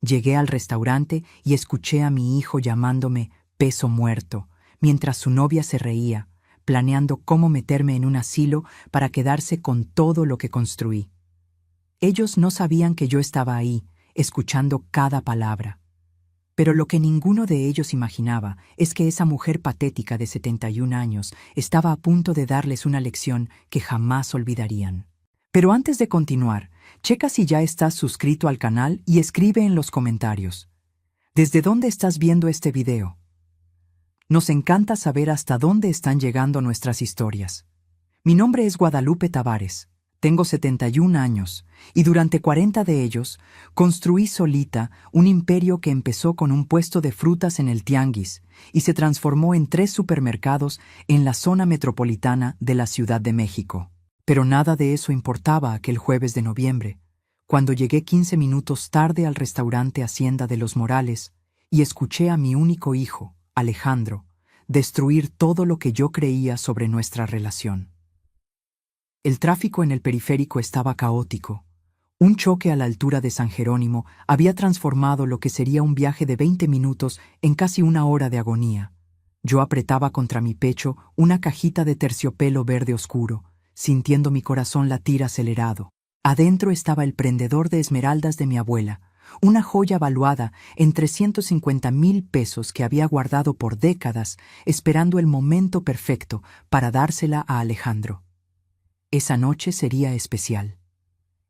Llegué al restaurante y escuché a mi hijo llamándome peso muerto, mientras su novia se reía, planeando cómo meterme en un asilo para quedarse con todo lo que construí. Ellos no sabían que yo estaba ahí, escuchando cada palabra. Pero lo que ninguno de ellos imaginaba es que esa mujer patética de 71 años estaba a punto de darles una lección que jamás olvidarían. Pero antes de continuar, checa si ya estás suscrito al canal y escribe en los comentarios. ¿Desde dónde estás viendo este video? Nos encanta saber hasta dónde están llegando nuestras historias. Mi nombre es Guadalupe Tavares, tengo 71 años y durante 40 de ellos construí solita un imperio que empezó con un puesto de frutas en el tianguis y se transformó en 3 supermercados en la zona metropolitana de la Ciudad de México. Pero nada de eso importaba aquel jueves de noviembre, cuando llegué 15 minutos tarde al restaurante Hacienda de los Morales y escuché a mi único hijo, Alejandro, destruir todo lo que yo creía sobre nuestra relación. El tráfico en el periférico estaba caótico. Un choque a la altura de San Jerónimo había transformado lo que sería un viaje de 20 minutos en casi una hora de agonía. Yo apretaba contra mi pecho una cajita de terciopelo verde oscuro, sintiendo mi corazón latir acelerado. Adentro estaba el prendedor de esmeraldas de mi abuela, una joya valuada en 350,000 pesos que había guardado por décadas, esperando el momento perfecto para dársela a Alejandro. Esa noche sería especial.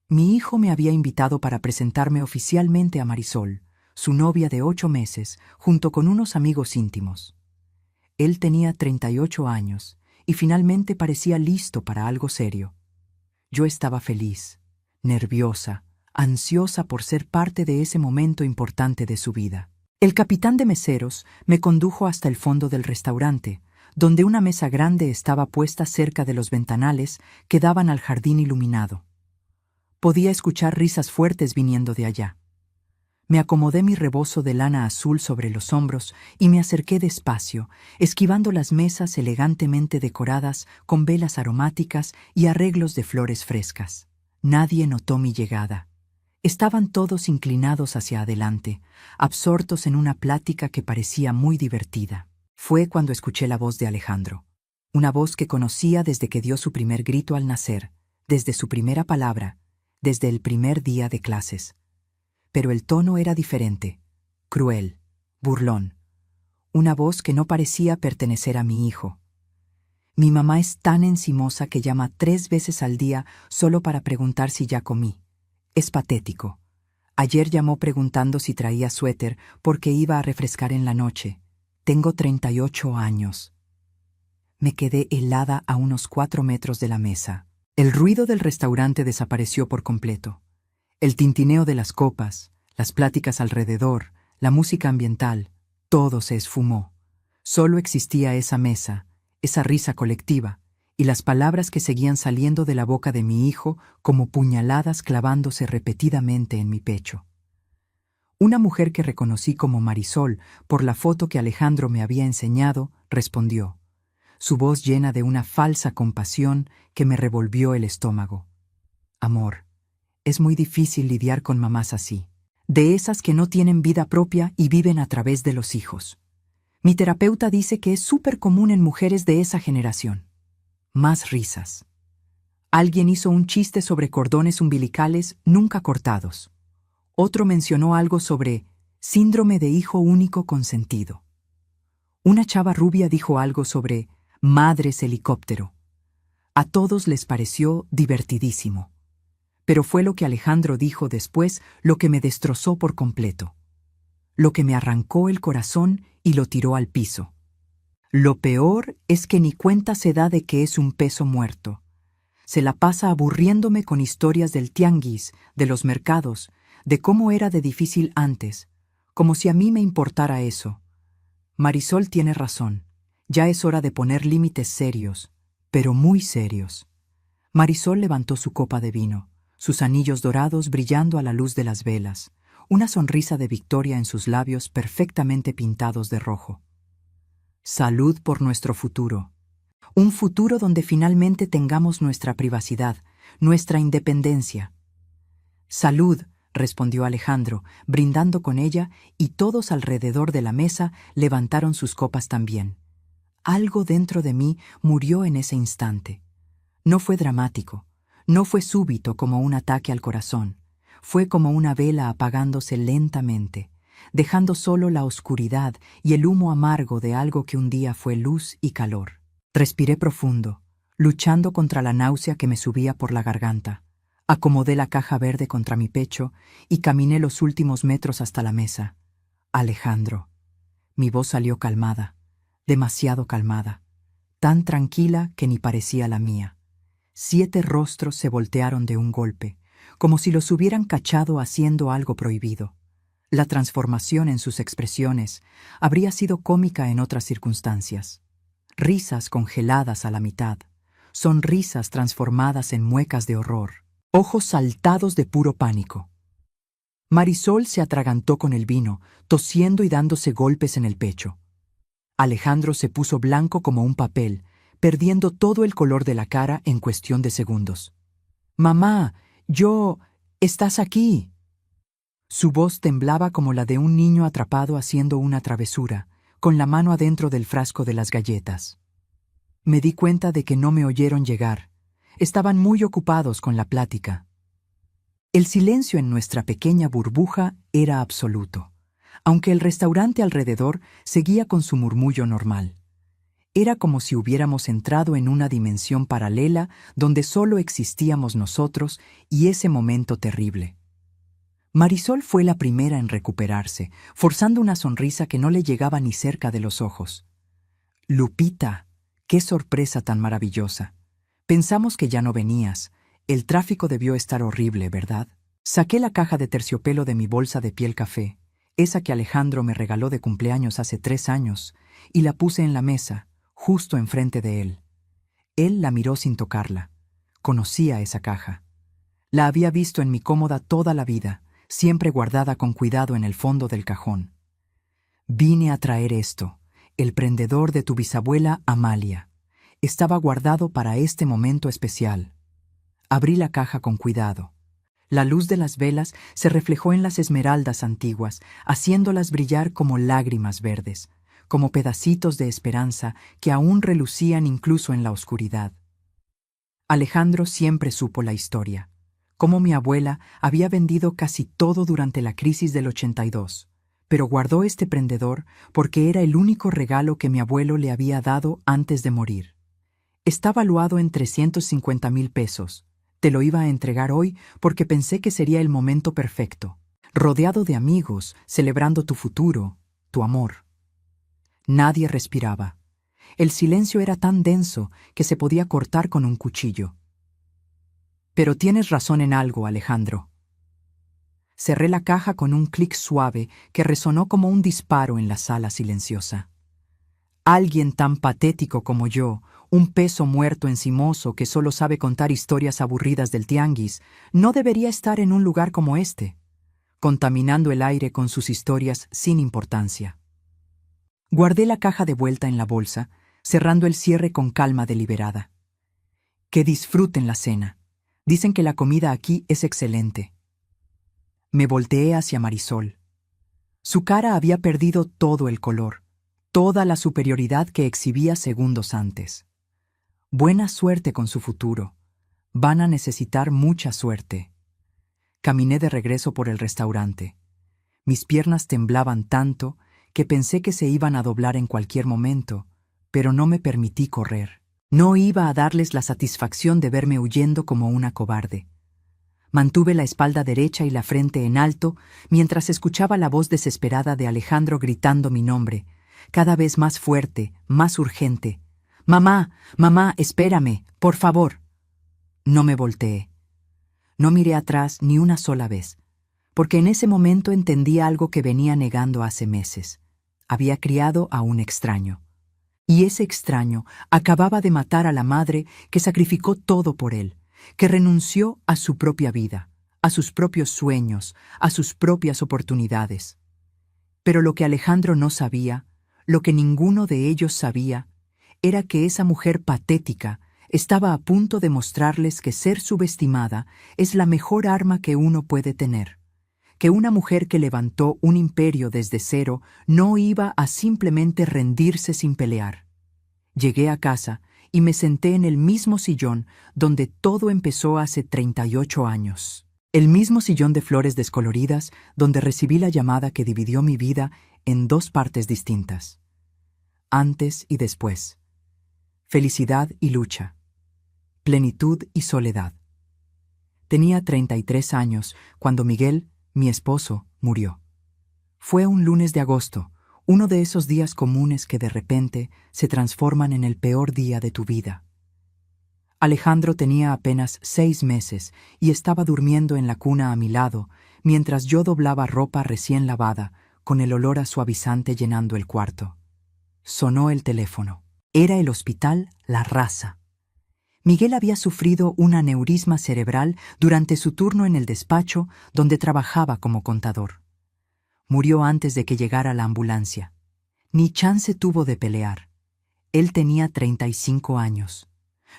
Mi hijo me había invitado para presentarme oficialmente a Marisol, su novia de 8 meses, junto con unos amigos íntimos. Él tenía 38 años y finalmente parecía listo para algo serio. Yo estaba feliz, nerviosa, ansiosa por ser parte de ese momento importante de su vida. El capitán de meseros me condujo hasta el fondo del restaurante, donde una mesa grande estaba puesta cerca de los ventanales que daban al jardín iluminado. Podía escuchar risas fuertes viniendo de allá. Me acomodé mi rebozo de lana azul sobre los hombros y me acerqué despacio, esquivando las mesas elegantemente decoradas con velas aromáticas y arreglos de flores frescas. Nadie notó mi llegada. Estaban todos inclinados hacia adelante, absortos en una plática que parecía muy divertida. Fue cuando escuché la voz de Alejandro, una voz que conocía desde que dio su primer grito al nacer, desde su primera palabra, desde el primer día de clases. Pero el tono era diferente, cruel, burlón. Una voz que no parecía pertenecer a mi hijo. Mi mamá es tan encimosa que llama 3 veces al día solo para preguntar si ya comí. Es patético. Ayer llamó preguntando si traía suéter porque iba a refrescar en la noche. Tengo 38 años. Me quedé helada a unos 4 metros de la mesa. El ruido del restaurante desapareció por completo. El tintineo de las copas, las pláticas alrededor, la música ambiental, todo se esfumó. Solo existía esa mesa, esa risa colectiva, y las palabras que seguían saliendo de la boca de mi hijo como puñaladas clavándose repetidamente en mi pecho. Una mujer que reconocí como Marisol por la foto que Alejandro me había enseñado, respondió, su voz llena de una falsa compasión que me revolvió el estómago. Amor, es muy difícil lidiar con mamás así, de esas que no tienen vida propia y viven a través de los hijos. Mi terapeuta dice que es súper común en mujeres de esa generación. Más risas. Alguien hizo un chiste sobre cordones umbilicales nunca cortados. Otro mencionó algo sobre síndrome de hijo único consentido. Una chava rubia dijo algo sobre madres helicóptero. A todos les pareció divertidísimo. Pero fue lo que Alejandro dijo después lo que me destrozó por completo. Lo que me arrancó el corazón y lo tiró al piso. Lo peor es que ni cuenta se da de que es un peso muerto. Se la pasa aburriéndome con historias del tianguis, de los mercados, de cómo era de difícil antes, como si a mí me importara eso. Marisol tiene razón. Ya es hora de poner límites serios, pero muy serios. Marisol levantó su copa de vino, sus anillos dorados brillando a la luz de las velas, una sonrisa de victoria en sus labios perfectamente pintados de rojo. Salud por nuestro futuro. Un futuro donde finalmente tengamos nuestra privacidad, nuestra independencia. Salud, respondió Alejandro, brindando con ella, y todos alrededor de la mesa levantaron sus copas también. Algo dentro de mí murió en ese instante. No fue dramático, no fue súbito como un ataque al corazón, fue como una vela apagándose lentamente, dejando solo la oscuridad y el humo amargo de algo que un día fue luz y calor. Respiré profundo, luchando contra la náusea que me subía por la garganta. Acomodé la caja verde contra mi pecho y caminé los últimos metros hasta la mesa. Alejandro. Mi voz salió calmada, demasiado calmada, tan tranquila que ni parecía la mía. 7 rostros se voltearon de un golpe, como si los hubieran cachado haciendo algo prohibido. La transformación en sus expresiones habría sido cómica en otras circunstancias. Risas congeladas a la mitad, sonrisas transformadas en muecas de horror, ojos saltados de puro pánico. Marisol se atragantó con el vino, tosiendo y dándose golpes en el pecho. Alejandro se puso blanco como un papel, perdiendo todo el color de la cara en cuestión de segundos. «Mamá, ¿estás aquí?» Su voz temblaba como la de un niño atrapado haciendo una travesura, con la mano adentro del frasco de las galletas. Me di cuenta de que no me oyeron llegar. Estaban muy ocupados con la plática. El silencio en nuestra pequeña burbuja era absoluto, aunque el restaurante alrededor seguía con su murmullo normal. Era como si hubiéramos entrado en una dimensión paralela donde solo existíamos nosotros y ese momento terrible. Marisol fue la primera en recuperarse, forzando una sonrisa que no le llegaba ni cerca de los ojos. «Lupita, qué sorpresa tan maravillosa. Pensamos que ya no venías. El tráfico debió estar horrible, ¿verdad?» Saqué la caja de terciopelo de mi bolsa de piel café, esa que Alejandro me regaló de cumpleaños hace 3 años, y la puse en la mesa, justo enfrente de él. Él la miró sin tocarla. Conocía esa caja. La había visto en mi cómoda toda la vida, siempre guardada con cuidado en el fondo del cajón. «Vine a traer esto, el prendedor de tu bisabuela Amalia. Estaba guardado para este momento especial». Abrí la caja con cuidado. La luz de las velas se reflejó en las esmeraldas antiguas, haciéndolas brillar como lágrimas verdes, como pedacitos de esperanza que aún relucían incluso en la oscuridad. Alejandro siempre supo la historia, cómo mi abuela había vendido casi todo durante la crisis del 82, pero guardó este prendedor porque era el único regalo que mi abuelo le había dado antes de morir. Está valuado en 350,000 pesos. Te lo iba a entregar hoy porque pensé que sería el momento perfecto, rodeado de amigos, celebrando tu futuro, tu amor. Nadie respiraba. El silencio era tan denso que se podía cortar con un cuchillo. «Pero tienes razón en algo, Alejandro». Cerré la caja con un clic suave que resonó como un disparo en la sala silenciosa. Alguien tan patético como yo, un peso muerto encimoso que solo sabe contar historias aburridas del tianguis, no debería estar en un lugar como este, contaminando el aire con sus historias sin importancia. Guardé la caja de vuelta en la bolsa, cerrando el cierre con calma deliberada. «Que disfruten la cena. Dicen que la comida aquí es excelente». Me volteé hacia Marisol. Su cara había perdido todo el color, toda la superioridad que exhibía segundos antes. Buena suerte con su futuro. Van a necesitar mucha suerte. Caminé de regreso por el restaurante. Mis piernas temblaban tanto que pensé que se iban a doblar en cualquier momento, pero no me permití correr. No iba a darles la satisfacción de verme huyendo como una cobarde. Mantuve la espalda derecha y la frente en alto mientras escuchaba la voz desesperada de Alejandro gritando mi nombre, cada vez más fuerte, más urgente. «Mamá, mamá, espérame, por favor». No me volteé. No miré atrás ni una sola vez, porque en ese momento entendí algo que venía negando hace meses. Había criado a un extraño. Y ese extraño acababa de matar a la madre que sacrificó todo por él, que renunció a su propia vida, a sus propios sueños, a sus propias oportunidades. Pero lo que Alejandro no sabía, lo que ninguno de ellos sabía, era que esa mujer patética estaba a punto de mostrarles que ser subestimada es la mejor arma que uno puede tener, que una mujer que levantó un imperio desde cero no iba a simplemente rendirse sin pelear. Llegué a casa y me senté en el mismo sillón donde todo empezó hace 38 años. El mismo sillón de flores descoloridas donde recibí la llamada que dividió mi vida en dos partes distintas. Antes y después. Felicidad y lucha. Plenitud y soledad. Tenía 33 años cuando Miguel, mi esposo, murió. Fue un lunes de agosto, uno de esos días comunes que de repente se transforman en el peor día de tu vida. Alejandro tenía apenas 6 meses y estaba durmiendo en la cuna a mi lado, mientras yo doblaba ropa recién lavada, con el olor a suavizante llenando el cuarto. Sonó el teléfono. Era el hospital La Raza. Miguel había sufrido un aneurisma cerebral durante su turno en el despacho donde trabajaba como contador. Murió antes de que llegara la ambulancia. Ni chance tuvo de pelear. Él tenía 35 años.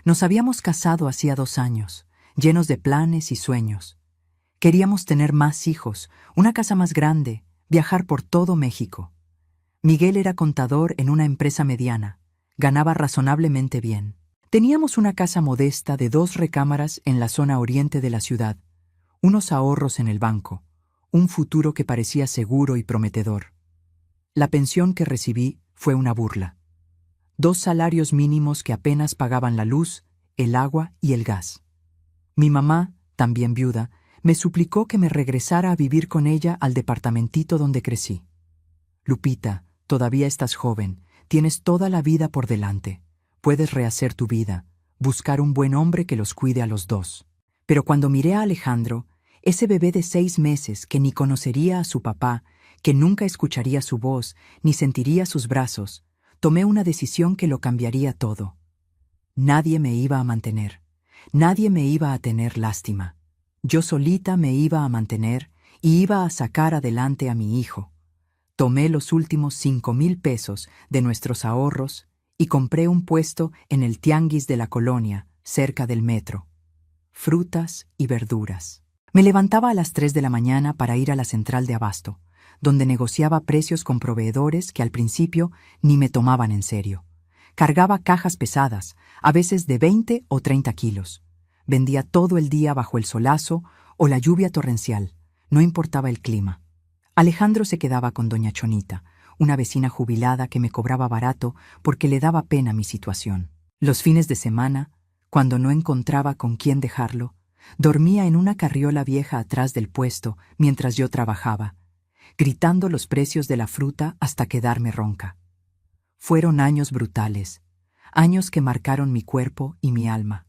Nos habíamos casado hacía 2 años, llenos de planes y sueños. Queríamos tener más hijos, una casa más grande, viajar por todo México. Miguel era contador en una empresa mediana. Ganaba razonablemente bien. Teníamos una casa modesta de 2 recámaras en la zona oriente de la ciudad, unos ahorros en el banco, un futuro que parecía seguro y prometedor. La pensión que recibí fue una burla. 2 salarios mínimos que apenas pagaban la luz, el agua y el gas. Mi mamá, también viuda, me suplicó que me regresara a vivir con ella al departamentito donde crecí. Lupita, todavía estás joven, tienes toda la vida por delante. Puedes rehacer tu vida, buscar un buen hombre que los cuide a los 2. Pero cuando miré a Alejandro, ese bebé de 6 meses que ni conocería a su papá, que nunca escucharía su voz, ni sentiría sus brazos, tomé una decisión que lo cambiaría todo. Nadie me iba a mantener. Nadie me iba a tener lástima. Yo solita me iba a mantener y iba a sacar adelante a mi hijo. Tomé los últimos 5,000 pesos de nuestros ahorros y compré un puesto en el tianguis de la colonia, cerca del metro. Frutas y verduras. Me levantaba a las 3 de la mañana para ir a la central de abasto, donde negociaba precios con proveedores que al principio ni me tomaban en serio. Cargaba cajas pesadas, a veces de 20 o 30 kilos. Vendía todo el día bajo el solazo o la lluvia torrencial, no importaba el clima. Alejandro se quedaba con doña Chonita, una vecina jubilada que me cobraba barato porque le daba pena mi situación. Los fines de semana, cuando no encontraba con quién dejarlo, dormía en una carriola vieja atrás del puesto mientras yo trabajaba, gritando los precios de la fruta hasta quedarme ronca. Fueron años brutales, años que marcaron mi cuerpo y mi alma.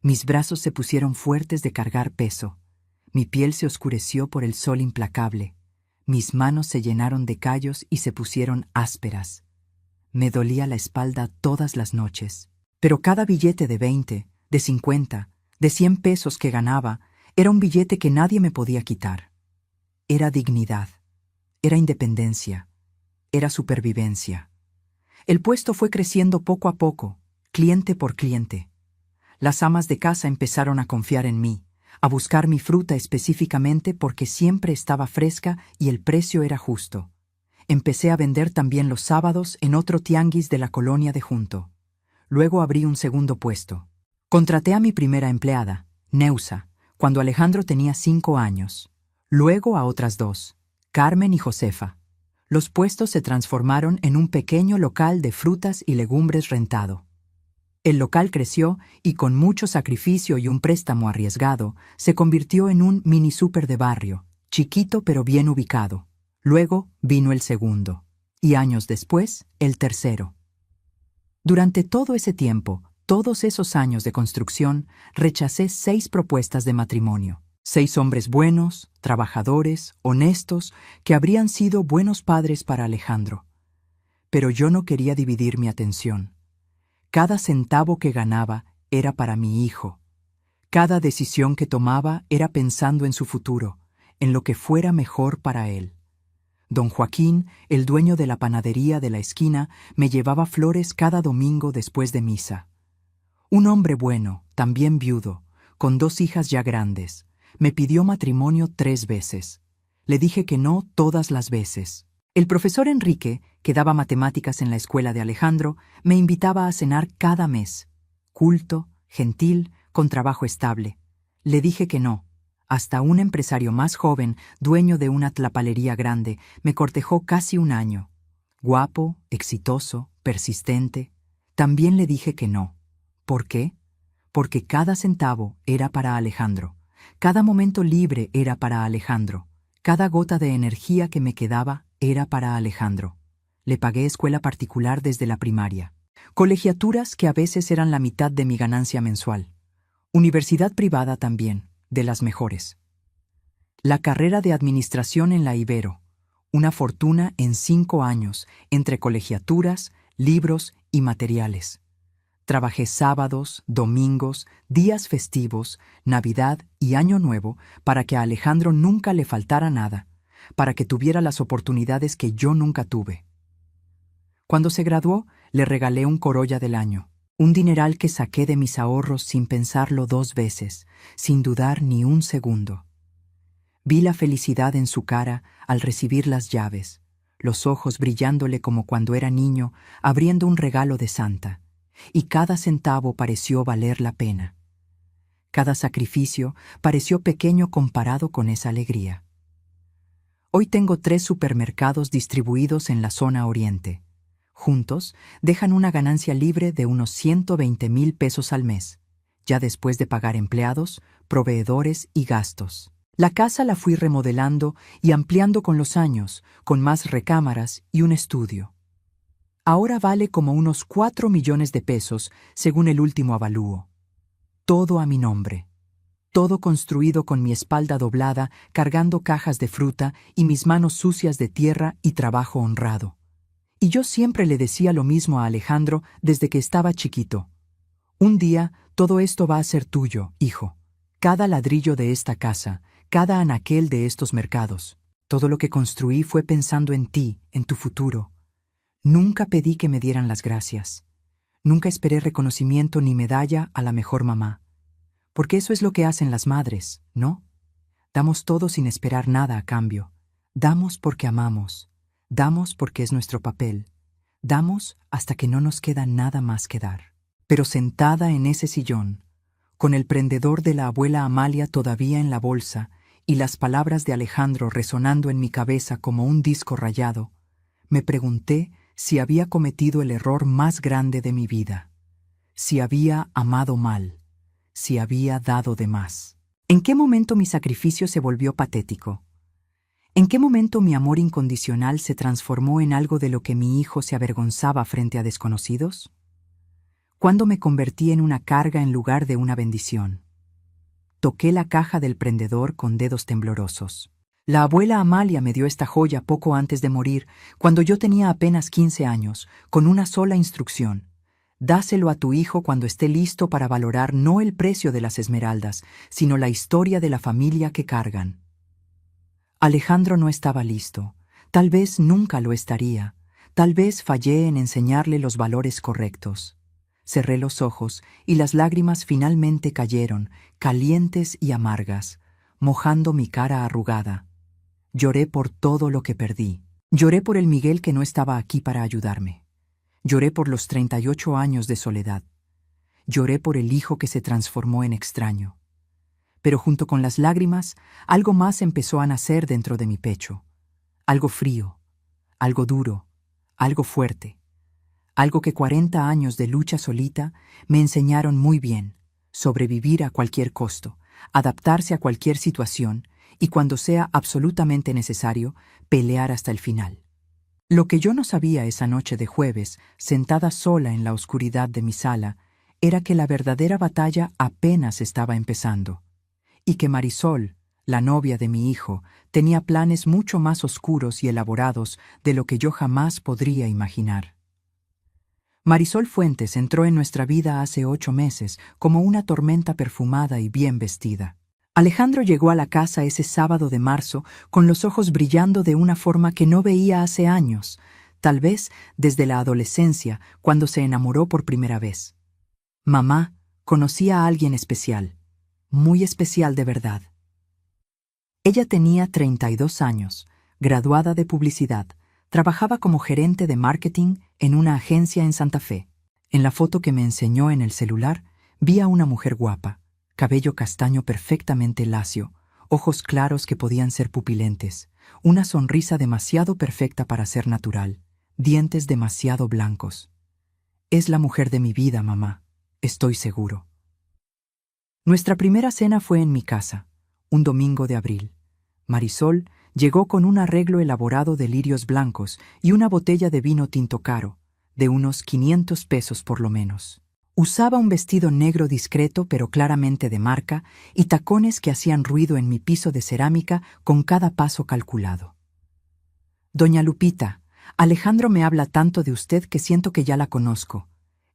Mis brazos se pusieron fuertes de cargar peso, mi piel se oscureció por el sol implacable, mis manos se llenaron de callos y se pusieron ásperas. Me dolía la espalda todas las noches, pero cada billete de 20, de 50, de 100 pesos que ganaba era un billete que nadie me podía quitar. Era dignidad, era independencia, era supervivencia. El puesto fue creciendo poco a poco, cliente por cliente. Las amas de casa empezaron a confiar en mí, a buscar mi fruta específicamente porque siempre estaba fresca y el precio era justo. Empecé a vender también los sábados en otro tianguis de la colonia de junto. Luego abrí un segundo puesto. Contraté a mi primera empleada, Neusa, cuando Alejandro tenía 5 años. Luego a otras 2, Carmen y Josefa. Los puestos se transformaron en un pequeño local de frutas y legumbres rentado. El local creció y con mucho sacrificio y un préstamo arriesgado, se convirtió en un mini súper de barrio, chiquito pero bien ubicado. Luego vino el segundo, y años después, el tercero. Durante todo ese tiempo, todos esos años de construcción, rechacé 6 propuestas de matrimonio. 6 hombres buenos, trabajadores, honestos, que habrían sido buenos padres para Alejandro. Pero yo no quería dividir mi atención. Cada centavo que ganaba era para mi hijo. Cada decisión que tomaba era pensando en su futuro, en lo que fuera mejor para él. Don Joaquín, el dueño de la panadería de la esquina, me llevaba flores cada domingo después de misa. Un hombre bueno, también viudo, con 2 hijas ya grandes, me pidió matrimonio 3 veces. Le dije que no todas las veces. El profesor Enrique, que daba matemáticas en la escuela de Alejandro, me invitaba a cenar cada mes. Culto, gentil, con trabajo estable. Le dije que no. Hasta un empresario más joven, dueño de una tlapalería grande, me cortejó casi un año. Guapo, exitoso, persistente. También le dije que no. ¿Por qué? Porque cada centavo era para Alejandro. Cada momento libre era para Alejandro. Cada gota de energía que me quedaba era para Alejandro. Le pagué escuela particular desde la primaria. Colegiaturas que a veces eran la mitad de mi ganancia mensual. Universidad privada también, de las mejores. La carrera de administración en la Ibero. Una fortuna en 5 años, entre colegiaturas, libros y materiales. Trabajé sábados, domingos, días festivos, Navidad y Año Nuevo para que a Alejandro nunca le faltara nada, para que tuviera las oportunidades que yo nunca tuve. Cuando se graduó, le regalé un Corolla del año, un dineral que saqué de mis ahorros sin pensarlo 2 veces, sin dudar ni un segundo. Vi la felicidad en su cara al recibir las llaves, los ojos brillándole como cuando era niño, abriendo un regalo de Santa. Y cada centavo pareció valer la pena. Cada sacrificio pareció pequeño comparado con esa alegría. Hoy tengo 3 supermercados distribuidos en la zona oriente. Juntos, dejan una ganancia libre de unos 120,000 pesos al mes, ya después de pagar empleados, proveedores y gastos. La casa la fui remodelando y ampliando con los años, con más recámaras y un estudio. Ahora vale como unos 4 millones de pesos, según el último avalúo. Todo a mi nombre. Todo construido con mi espalda doblada, cargando cajas de fruta y mis manos sucias de tierra y trabajo honrado. Y yo siempre le decía lo mismo a Alejandro desde que estaba chiquito. Un día, todo esto va a ser tuyo, hijo. Cada ladrillo de esta casa, cada anaquel de estos mercados. Todo lo que construí fue pensando en ti, en tu futuro. Nunca pedí que me dieran las gracias. Nunca esperé reconocimiento ni medalla a la mejor mamá. Porque eso es lo que hacen las madres, ¿no? Damos todo sin esperar nada a cambio. Damos porque amamos. Damos porque es nuestro papel. Damos hasta que no nos queda nada más que dar. Pero sentada en ese sillón, con el prendedor de la abuela Amalia todavía en la bolsa y las palabras de Alejandro resonando en mi cabeza como un disco rayado, me pregunté si había cometido el error más grande de mi vida, si había amado mal, si había dado de más. ¿En qué momento mi sacrificio se volvió patético? ¿En qué momento mi amor incondicional se transformó en algo de lo que mi hijo se avergonzaba frente a desconocidos? ¿Cuándo me convertí en una carga en lugar de una bendición? Toqué la caja del prendedor con dedos temblorosos. La abuela Amalia me dio esta joya poco antes de morir, cuando yo tenía apenas 15 años, con una sola instrucción. Dáselo a tu hijo cuando esté listo para valorar no el precio de las esmeraldas, sino la historia de la familia que cargan. Alejandro no estaba listo. Tal vez nunca lo estaría. Tal vez fallé en enseñarle los valores correctos. Cerré los ojos y las lágrimas finalmente cayeron, calientes y amargas, mojando mi cara arrugada. Lloré por todo lo que perdí. Lloré por el Miguel que no estaba aquí para ayudarme. Lloré por los 38 años de soledad. Lloré por el hijo que se transformó en extraño. Pero junto con las lágrimas, algo más empezó a nacer dentro de mi pecho. Algo frío, algo duro, algo fuerte. Algo que 40 años de lucha solita me enseñaron muy bien: sobrevivir a cualquier costo, adaptarse a cualquier situación y cuando sea absolutamente necesario, pelear hasta el final. Lo que yo no sabía esa noche de jueves, sentada sola en la oscuridad de mi sala, era que la verdadera batalla apenas estaba empezando, y que Marisol, la novia de mi hijo, tenía planes mucho más oscuros y elaborados de lo que yo jamás podría imaginar. Marisol Fuentes entró en nuestra vida hace 8 meses como una tormenta perfumada y bien vestida. Alejandro llegó a la casa ese sábado de marzo con los ojos brillando de una forma que no veía hace años, tal vez desde la adolescencia, cuando se enamoró por primera vez. Mamá, conocí a alguien especial, muy especial de verdad. Ella tenía 32 años, graduada de publicidad. Trabajaba como gerente de marketing en una agencia en Santa Fe. En la foto que me enseñó en el celular, vi a una mujer guapa, cabello castaño perfectamente lacio, ojos claros que podían ser pupilentes, una sonrisa demasiado perfecta para ser natural, dientes demasiado blancos. Es la mujer de mi vida, mamá, estoy seguro. Nuestra primera cena fue en mi casa, un domingo de abril. Marisol llegó con un arreglo elaborado de lirios blancos y una botella de vino tinto caro, de unos 500 pesos por lo menos. Usaba un vestido negro discreto pero claramente de marca y tacones que hacían ruido en mi piso de cerámica con cada paso calculado. Doña Lupita, Alejandro me habla tanto de usted que siento que ya la conozco.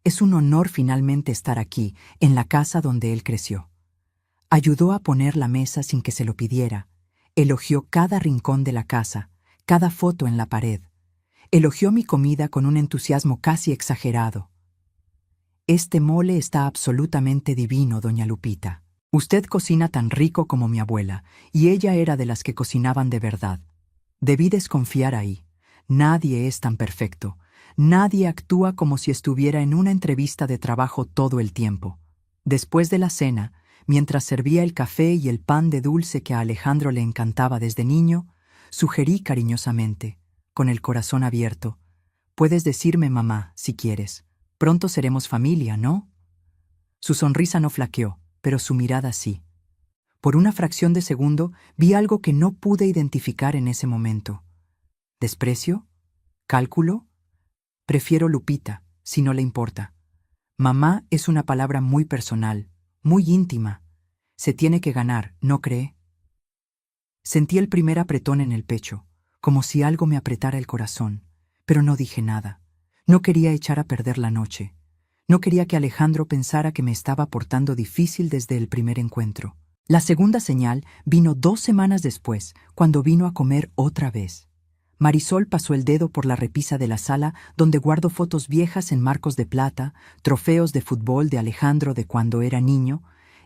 Es un honor finalmente estar aquí, en la casa donde él creció. Ayudó a poner la mesa sin que se lo pidiera. Elogió cada rincón de la casa, cada foto en la pared. Elogió mi comida con un entusiasmo casi exagerado. Este mole está absolutamente divino, doña Lupita. Usted cocina tan rico como mi abuela, y ella era de las que cocinaban de verdad. Debí desconfiar ahí. Nadie es tan perfecto. Nadie actúa como si estuviera en una entrevista de trabajo todo el tiempo. Después de la cena, mientras servía el café y el pan de dulce que a Alejandro le encantaba desde niño, sugerí cariñosamente, con el corazón abierto: «Puedes decirme mamá, si quieres. Pronto seremos familia, ¿no?» Su sonrisa no flaqueó, pero su mirada sí. Por una fracción de segundo vi algo que no pude identificar en ese momento. ¿Desprecio? ¿Cálculo? Prefiero Lupita, si no le importa. Mamá es una palabra muy personal, muy íntima. Se tiene que ganar, ¿no cree? Sentí el primer apretón en el pecho, como si algo me apretara el corazón, pero no dije nada. No quería echar a perder la noche. No quería que Alejandro pensara que me estaba portando difícil desde el primer encuentro. La segunda señal vino 2 semanas después, cuando vino a comer otra vez. Marisol pasó el dedo por la repisa de la sala donde guardo fotos viejas en marcos de plata, trofeos de fútbol de Alejandro de cuando era niño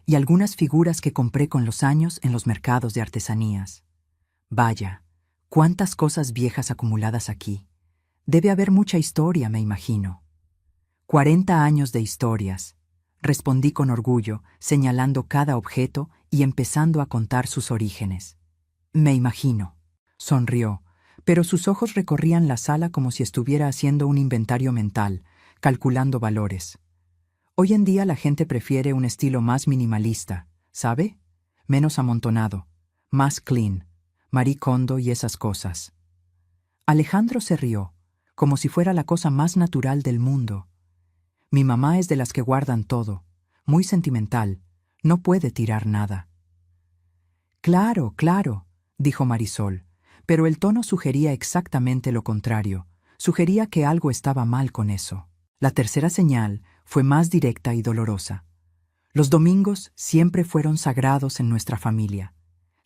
y algunas figuras que compré con los años en los mercados de artesanías. Vaya, cuántas cosas viejas acumuladas aquí. Debe haber mucha historia, me imagino. 40 años de historias, respondí con orgullo, señalando cada objeto y empezando a contar sus orígenes. Me imagino, sonrió, pero sus ojos recorrían la sala como si estuviera haciendo un inventario mental, calculando valores. Hoy en día la gente prefiere un estilo más minimalista, ¿sabe? Menos amontonado, más clean, Marie Kondo y esas cosas. Alejandro se rió, como si fuera la cosa más natural del mundo. Mi mamá es de las que guardan todo, muy sentimental, no puede tirar nada. Claro, claro, dijo Marisol, pero el tono sugería exactamente lo contrario, sugería que algo estaba mal con eso. La tercera señal fue más directa y dolorosa. Los domingos siempre fueron sagrados en nuestra familia.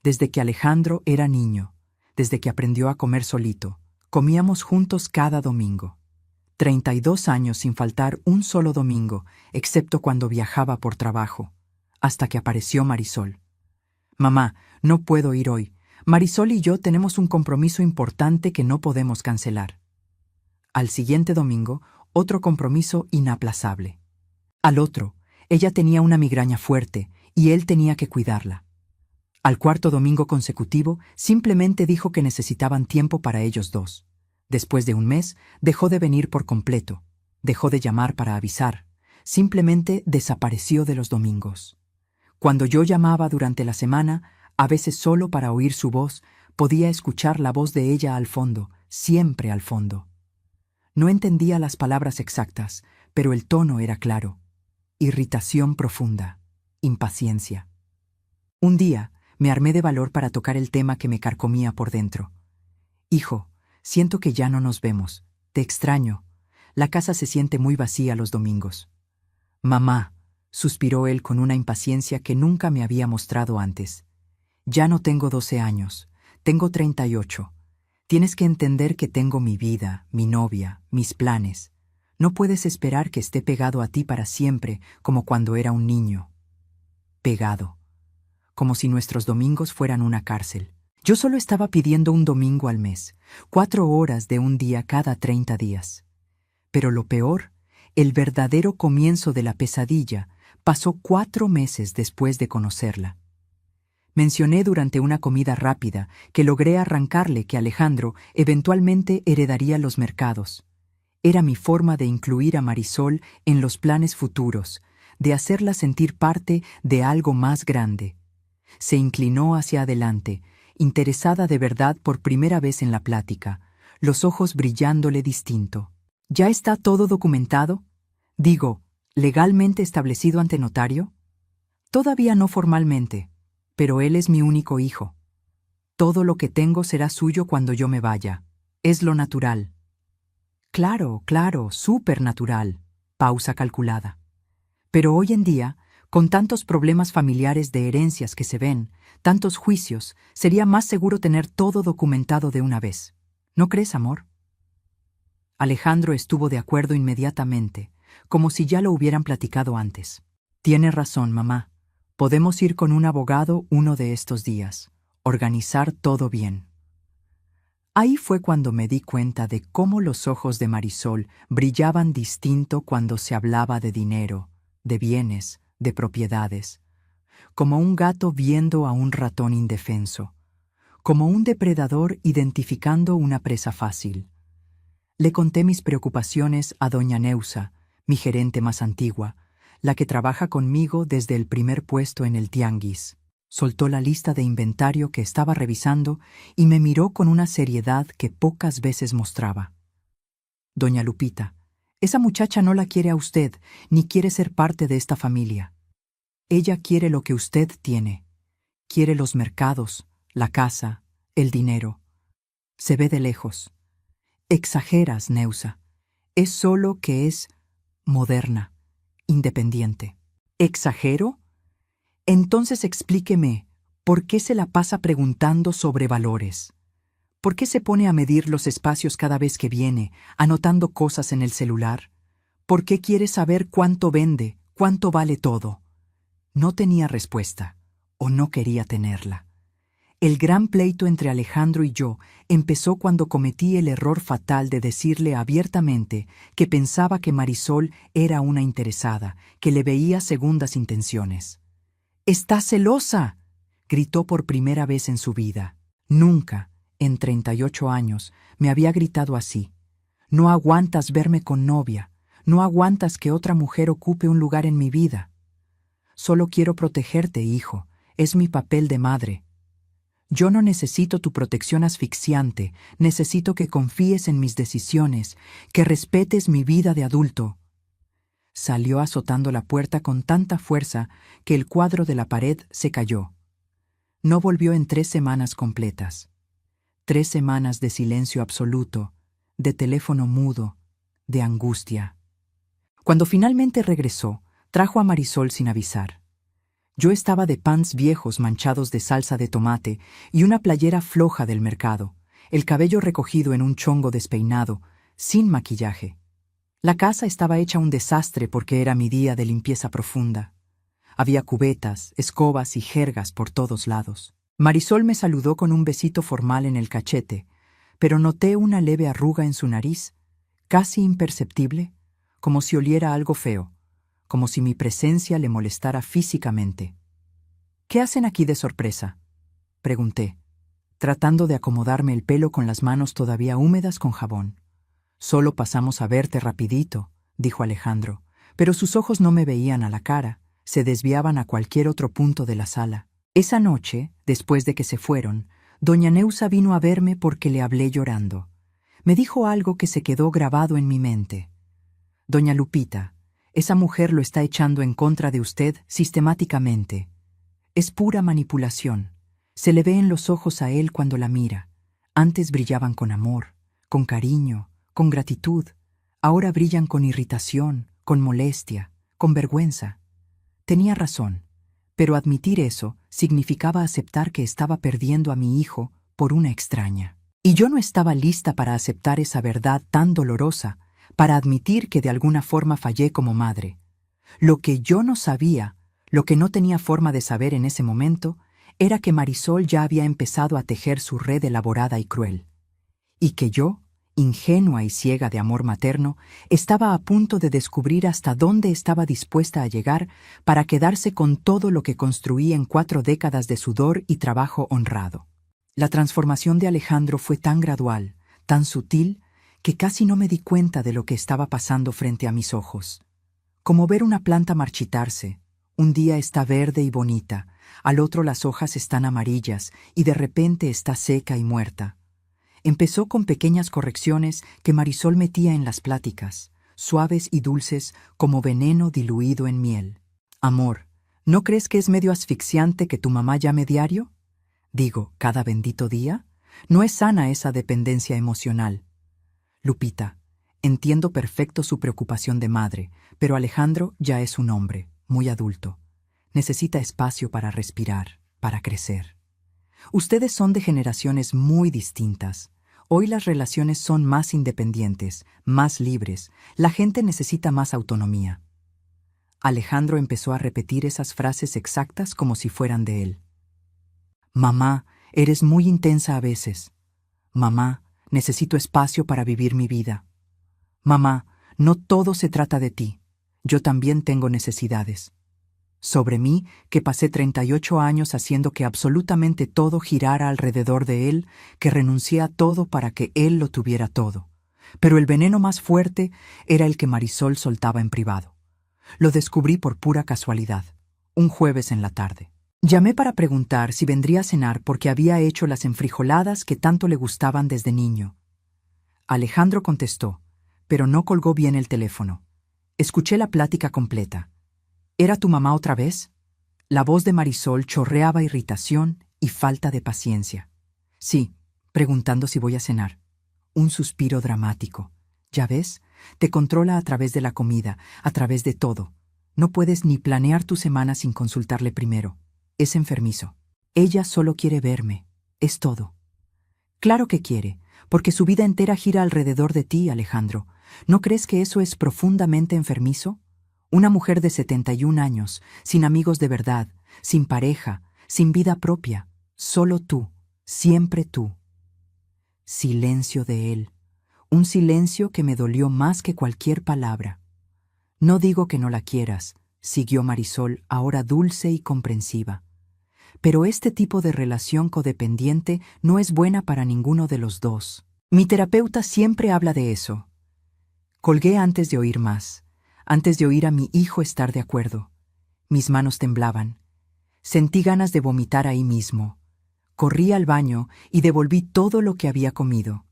Desde que Alejandro era niño, desde que aprendió a comer solito, comíamos juntos cada domingo. 32 años sin faltar un solo domingo, excepto cuando viajaba por trabajo, hasta que apareció Marisol. «Mamá, no puedo ir hoy. Marisol y yo tenemos un compromiso importante que no podemos cancelar». Al siguiente domingo, otro compromiso inaplazable. Al otro, ella tenía una migraña fuerte y él tenía que cuidarla. Al cuarto domingo consecutivo, simplemente dijo que necesitaban tiempo para ellos dos. Después de un mes, dejó de venir por completo, dejó de llamar para avisar, simplemente desapareció de los domingos. Cuando yo llamaba durante la semana, a veces solo para oír su voz, podía escuchar la voz de ella al fondo, siempre al fondo. No entendía las palabras exactas, pero el tono era claro. Irritación profunda, impaciencia. Un día, me armé de valor para tocar el tema que me carcomía por dentro. «Hijo, siento que ya no nos vemos. Te extraño. La casa se siente muy vacía los domingos». «Mamá», suspiró él con una impaciencia que nunca me había mostrado antes. «Ya no tengo 12 años, tengo 38. Tienes que entender que tengo mi vida, mi novia, mis planes. No puedes esperar que esté pegado a ti para siempre como cuando era un niño». Pegado. como si nuestros domingos fueran una cárcel. Yo solo estaba pidiendo un domingo al mes, 4 horas de un día cada 30 días. Pero lo peor, el verdadero comienzo de la pesadilla, pasó 4 meses después de conocerla. Mencioné durante una comida rápida que logré arrancarle que Alejandro eventualmente heredaría los mercados. Era mi forma de incluir a Marisol en los planes futuros, de hacerla sentir parte de algo más grande. Se inclinó hacia adelante, interesada de verdad por primera vez en la plática, los ojos brillándole distinto. ¿Ya está todo documentado? Digo, ¿legalmente establecido ante notario? Todavía no formalmente, pero él es mi único hijo. Todo lo que tengo será suyo cuando yo me vaya. Es lo natural. Claro, súper natural. Pausa calculada. Pero hoy en día, con tantos problemas familiares de herencias que se ven, tantos juicios, sería más seguro tener todo documentado de una vez. ¿No crees, amor? Alejandro estuvo de acuerdo inmediatamente, como si ya lo hubieran platicado antes. Tienes razón, mamá. Podemos ir con un abogado uno de estos días. Organizar todo bien. Ahí fue cuando me di cuenta de cómo los ojos de Marisol brillaban distinto cuando se hablaba de dinero, de bienes, de propiedades. Como un gato viendo a un ratón indefenso. Como un depredador identificando una presa fácil. Le conté mis preocupaciones a doña Neusa, mi gerente más antigua, la que trabaja conmigo desde el primer puesto en el tianguis. Soltó la lista de inventario que estaba revisando y me miró con una seriedad que pocas veces mostraba. Doña Lupita, esa muchacha no la quiere a usted, ni quiere ser parte de esta familia. Ella quiere lo que usted tiene. Quiere los mercados, la casa, el dinero. Se ve de lejos. Exageras, Neusa. Es solo que es moderna. Independiente. ¿Exagero? Entonces explíqueme, ¿por qué se la pasa preguntando sobre valores? ¿Por qué se pone a medir los espacios cada vez que viene, anotando cosas en el celular? ¿Por qué quiere saber cuánto vende, cuánto vale todo? No tenía respuesta, o no quería tenerla. El gran pleito entre Alejandro y yo empezó cuando cometí el error fatal de decirle abiertamente que pensaba que Marisol era una interesada, que le veía segundas intenciones. «¡Está celosa!», gritó por primera vez en su vida. Nunca, en 38 años, me había gritado así. «No aguantas verme con novia, no aguantas que otra mujer ocupe un lugar en mi vida». «Solo quiero protegerte, hijo, es mi papel de madre». «Yo no necesito tu protección asfixiante, necesito que confíes en mis decisiones, que respetes mi vida de adulto». Salió azotando la puerta con tanta fuerza que el cuadro de la pared se cayó. No volvió en 3 semanas completas. 3 semanas de silencio absoluto, de teléfono mudo, de angustia. Cuando finalmente regresó, trajo a Marisol sin avisar. Yo estaba de pants viejos manchados de salsa de tomate y una playera floja del mercado, el cabello recogido en un chongo despeinado, sin maquillaje. La casa estaba hecha un desastre porque era mi día de limpieza profunda. Había cubetas, escobas y jergas por todos lados. Marisol me saludó con un besito formal en el cachete, pero noté una leve arruga en su nariz, casi imperceptible, como si oliera algo feo, como si mi presencia le molestara físicamente. «¿Qué hacen aquí de sorpresa?», pregunté, tratando de acomodarme el pelo con las manos todavía húmedas con jabón. «Solo pasamos a verte rapidito», dijo Alejandro, pero sus ojos no me veían a la cara, se desviaban a cualquier otro punto de la sala. Esa noche, después de que se fueron, doña Neusa vino a verme porque le hablé llorando. Me dijo algo que se quedó grabado en mi mente. «Doña Lupita, esa mujer lo está echando en contra de usted sistemáticamente. Es pura manipulación. Se le ve en los ojos a él cuando la mira. Antes brillaban con amor, con cariño, con gratitud. Ahora brillan con irritación, con molestia, con vergüenza». Tenía razón, pero admitir eso significaba aceptar que estaba perdiendo a mi hijo por una extraña. Y yo no estaba lista para aceptar esa verdad tan dolorosa, para admitir que de alguna forma fallé como madre. Lo que yo no sabía, lo que no tenía forma de saber en ese momento, era que Marisol ya había empezado a tejer su red elaborada y cruel, y que yo, ingenua y ciega de amor materno, estaba a punto de descubrir hasta dónde estaba dispuesta a llegar para quedarse con todo lo que construí en 4 décadas de sudor y trabajo honrado. La transformación de Alejandro fue tan gradual, tan sutil, que casi no me di cuenta de lo que estaba pasando frente a mis ojos. Como ver una planta marchitarse. Un día está verde y bonita, al otro las hojas están amarillas y de repente está seca y muerta. Empezó con pequeñas correcciones que Marisol metía en las pláticas, suaves y dulces como veneno diluido en miel. Amor, ¿no crees que es medio asfixiante que tu mamá llame diario? Digo, ¿cada bendito día? No es sana esa dependencia emocional. Lupita, entiendo perfecto su preocupación de madre, pero Alejandro ya es un hombre, muy adulto. Necesita espacio para respirar, para crecer. Ustedes son de generaciones muy distintas. Hoy las relaciones son más independientes, más libres. La gente necesita más autonomía. Alejandro empezó a repetir esas frases exactas como si fueran de él. Mamá, eres muy intensa a veces. Mamá, necesito espacio para vivir mi vida. Mamá, no todo se trata de ti. Yo también tengo necesidades. Sobre mí, que pasé 38 años haciendo que absolutamente todo girara alrededor de él, que renuncié a todo para que él lo tuviera todo. Pero el veneno más fuerte era el que Marisol soltaba en privado. Lo descubrí por pura casualidad, un jueves en la tarde. Llamé para preguntar si vendría a cenar porque había hecho las enfrijoladas que tanto le gustaban desde niño. Alejandro contestó, pero no colgó bien el teléfono. Escuché la plática completa. ¿Era tu mamá otra vez? La voz de Marisol chorreaba irritación y falta de paciencia. Sí, preguntando si voy a cenar. Un suspiro dramático. ¿Ya ves? Te controla a través de la comida, a través de todo. No puedes ni planear tu semana sin consultarle primero. Es enfermizo. Ella solo quiere verme. Es todo. Claro que quiere, porque su vida entera gira alrededor de ti, Alejandro. ¿No crees que eso es profundamente enfermizo? Una mujer de 71 años, sin amigos de verdad, sin pareja, sin vida propia. Solo tú, siempre tú. Silencio de él. Un silencio que me dolió más que cualquier palabra. No digo que no la quieras, siguió Marisol, ahora dulce y comprensiva. Pero este tipo de relación codependiente no es buena para ninguno de los dos. Mi terapeuta siempre habla de eso. Colgué antes de oír más, antes de oír a mi hijo estar de acuerdo. Mis manos temblaban. Sentí ganas de vomitar ahí mismo. Corrí al baño y devolví todo lo que había comido.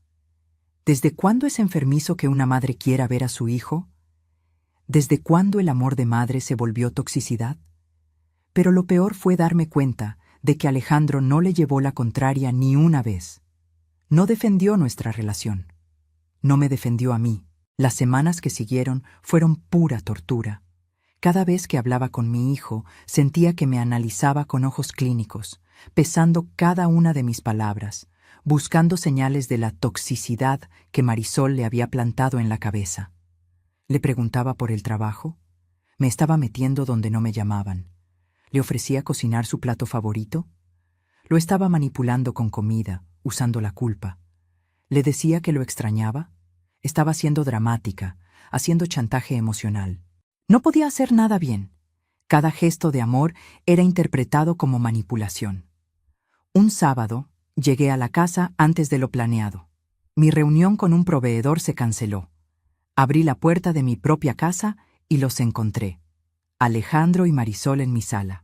¿Desde cuándo es enfermizo que una madre quiera ver a su hijo? ¿Desde cuándo el amor de madre se volvió toxicidad? Pero lo peor fue darme cuenta de que Alejandro no le llevó la contraria ni una vez. No defendió nuestra relación. No me defendió a mí. Las semanas que siguieron fueron pura tortura. Cada vez que hablaba con mi hijo, sentía que me analizaba con ojos clínicos, pesando cada una de mis palabras, buscando señales de la toxicidad que Marisol le había plantado en la cabeza. Le preguntaba por el trabajo. Me estaba metiendo donde no me llamaban. ¿Le ofrecía cocinar su plato favorito? Lo estaba manipulando con comida, usando la culpa. ¿Le decía que lo extrañaba? Estaba siendo dramática, haciendo chantaje emocional. No podía hacer nada bien. Cada gesto de amor era interpretado como manipulación. Un sábado, llegué a la casa antes de lo planeado. Mi reunión con un proveedor se canceló. Abrí la puerta de mi propia casa y los encontré. Alejandro y Marisol en mi sala.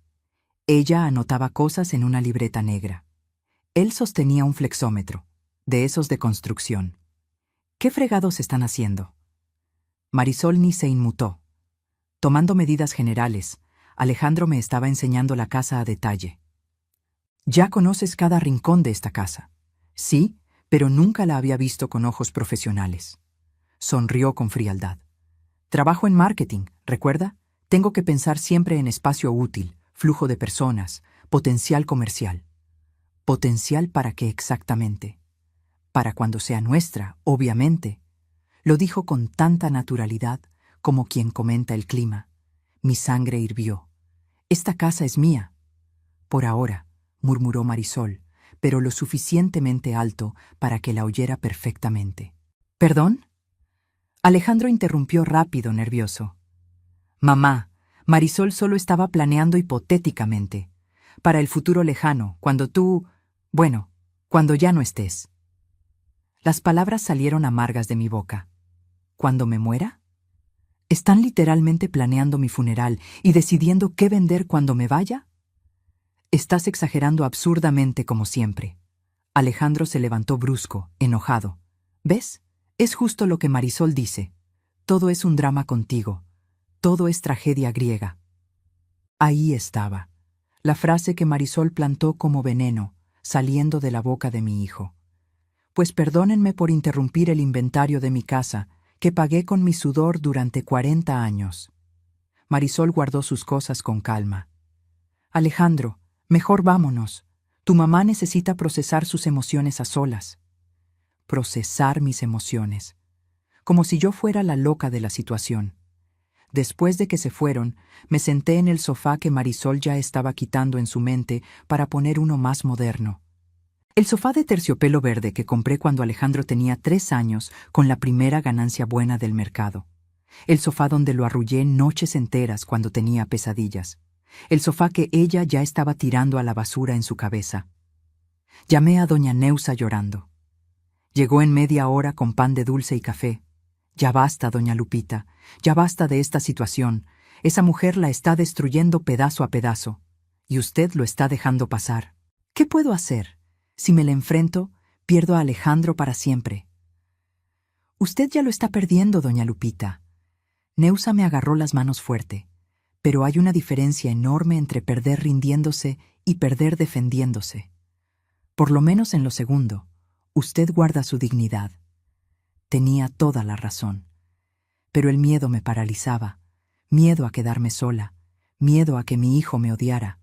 Ella anotaba cosas en una libreta negra. Él sostenía un flexómetro, de esos de construcción. ¿Qué fregados están haciendo? Marisol ni se inmutó. Tomando medidas generales, Alejandro me estaba enseñando la casa a detalle. Ya conoces cada rincón de esta casa. Sí, pero nunca la había visto con ojos profesionales. Sonrió con frialdad. Trabajo en marketing, ¿recuerda? Tengo que pensar siempre en espacio útil, flujo de personas, potencial comercial. ¿Potencial para qué exactamente? Para cuando sea nuestra, obviamente. Lo dijo con tanta naturalidad como quien comenta el clima. Mi sangre hirvió. Esta casa es mía. Por ahora, murmuró Marisol, pero lo suficientemente alto para que la oyera perfectamente. ¿Perdón? Alejandro interrumpió rápido, nervioso. Mamá, Marisol solo estaba planeando hipotéticamente, para el futuro lejano, cuando ya no estés. Las palabras salieron amargas de mi boca. ¿Cuándo me muera? ¿Están literalmente planeando mi funeral y decidiendo qué vender cuando me vaya? Estás exagerando absurdamente como siempre. Alejandro se levantó brusco, enojado. ¿Ves? Es justo lo que Marisol dice. Todo es un drama contigo. Todo es tragedia griega. Ahí estaba, la frase que Marisol plantó como veneno, saliendo de la boca de mi hijo. Pues perdónenme por interrumpir el inventario de mi casa, que pagué con mi sudor durante 40 años. Marisol guardó sus cosas con calma. Alejandro, mejor vámonos. Tu mamá necesita procesar sus emociones a solas. Procesar mis emociones. Como si yo fuera la loca de la situación. Después de que se fueron, me senté en el sofá que Marisol ya estaba quitando en su mente para poner uno más moderno. El sofá de terciopelo verde que compré cuando Alejandro tenía 3 años con la primera ganancia buena del mercado. El sofá donde lo arrullé noches enteras cuando tenía pesadillas. El sofá que ella ya estaba tirando a la basura en su cabeza. Llamé a doña Neusa llorando. Llegó en media hora con pan de dulce y café. Ya basta, doña Lupita, ya basta de esta situación. Esa mujer la está destruyendo pedazo a pedazo. Y usted lo está dejando pasar. ¿Qué puedo hacer? Si me le enfrento, pierdo a Alejandro para siempre. Usted ya lo está perdiendo, doña Lupita. Neusa me agarró las manos fuerte. Pero hay una diferencia enorme entre perder rindiéndose y perder defendiéndose. Por lo menos en lo segundo, usted guarda su dignidad. Tenía toda la razón. Pero el miedo me paralizaba. Miedo a quedarme sola. Miedo a que mi hijo me odiara.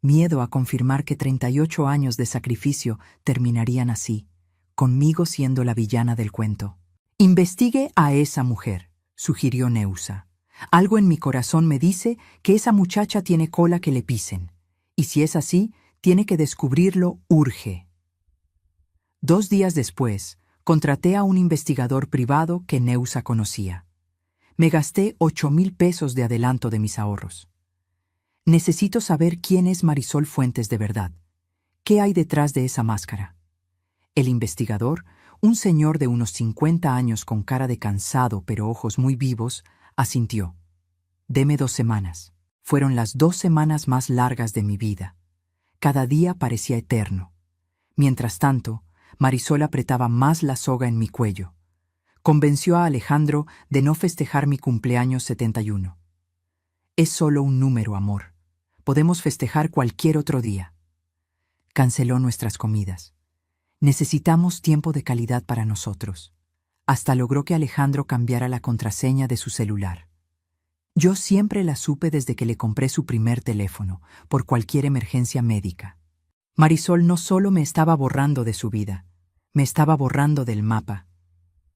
Miedo a confirmar que 38 años de sacrificio terminarían así, conmigo siendo la villana del cuento. Investigue a esa mujer, sugirió Neusa. Algo en mi corazón me dice que esa muchacha tiene cola que le pisen. Y si es así, tiene que descubrirlo urge. 2 días después, contraté a un investigador privado que Neusa conocía. Me gasté 8,000 pesos de adelanto de mis ahorros. Necesito saber quién es Marisol Fuentes de verdad. ¿Qué hay detrás de esa máscara? El investigador, un señor de unos 50 años con cara de cansado pero ojos muy vivos, asintió. Deme 2 semanas. Fueron las 2 semanas más largas de mi vida. Cada día parecía eterno. Mientras tanto, Marisol apretaba más la soga en mi cuello. Convenció a Alejandro de no festejar mi cumpleaños 71. Es solo un número, amor. Podemos festejar cualquier otro día. Canceló nuestras comidas. Necesitamos tiempo de calidad para nosotros. Hasta logró que Alejandro cambiara la contraseña de su celular. Yo siempre la supe desde que le compré su primer teléfono, por cualquier emergencia médica. Marisol no solo me estaba borrando de su vida, me estaba borrando del mapa.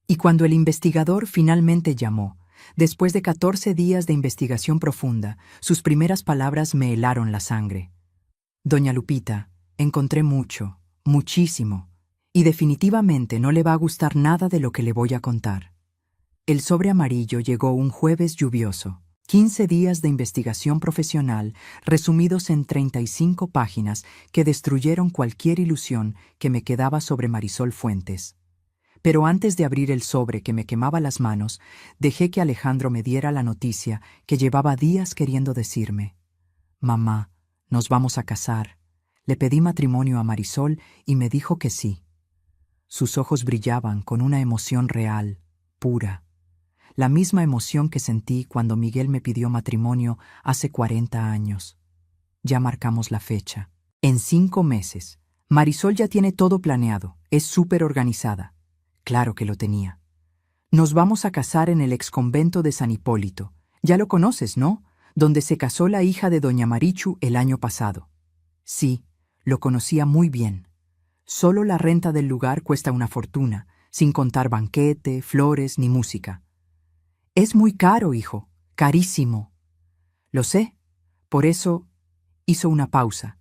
Y cuando el investigador finalmente llamó, después de 14 días de investigación profunda, sus primeras palabras me helaron la sangre. Doña Lupita, encontré mucho, muchísimo, y definitivamente no le va a gustar nada de lo que le voy a contar. El sobre amarillo llegó un jueves lluvioso. 15 días de investigación profesional resumidos en 35 páginas que destruyeron cualquier ilusión que me quedaba sobre Marisol Fuentes. Pero antes de abrir el sobre que me quemaba las manos, dejé que Alejandro me diera la noticia que llevaba días queriendo decirme. Mamá, nos vamos a casar. Le pedí matrimonio a Marisol y me dijo que sí. Sus ojos brillaban con una emoción real, pura. La misma emoción que sentí cuando Miguel me pidió matrimonio hace 40 años. Ya marcamos la fecha. En 5 meses. Marisol ya tiene todo planeado. Es súper organizada. Claro que lo tenía. Nos vamos a casar en el exconvento de San Hipólito. Ya lo conoces, ¿no? Donde se casó la hija de doña Marichu el año pasado. Sí, lo conocía muy bien. Solo la renta del lugar cuesta una fortuna, sin contar banquete, flores ni música. Es muy caro, hijo, carísimo. Lo sé. Por eso hizo una pausa.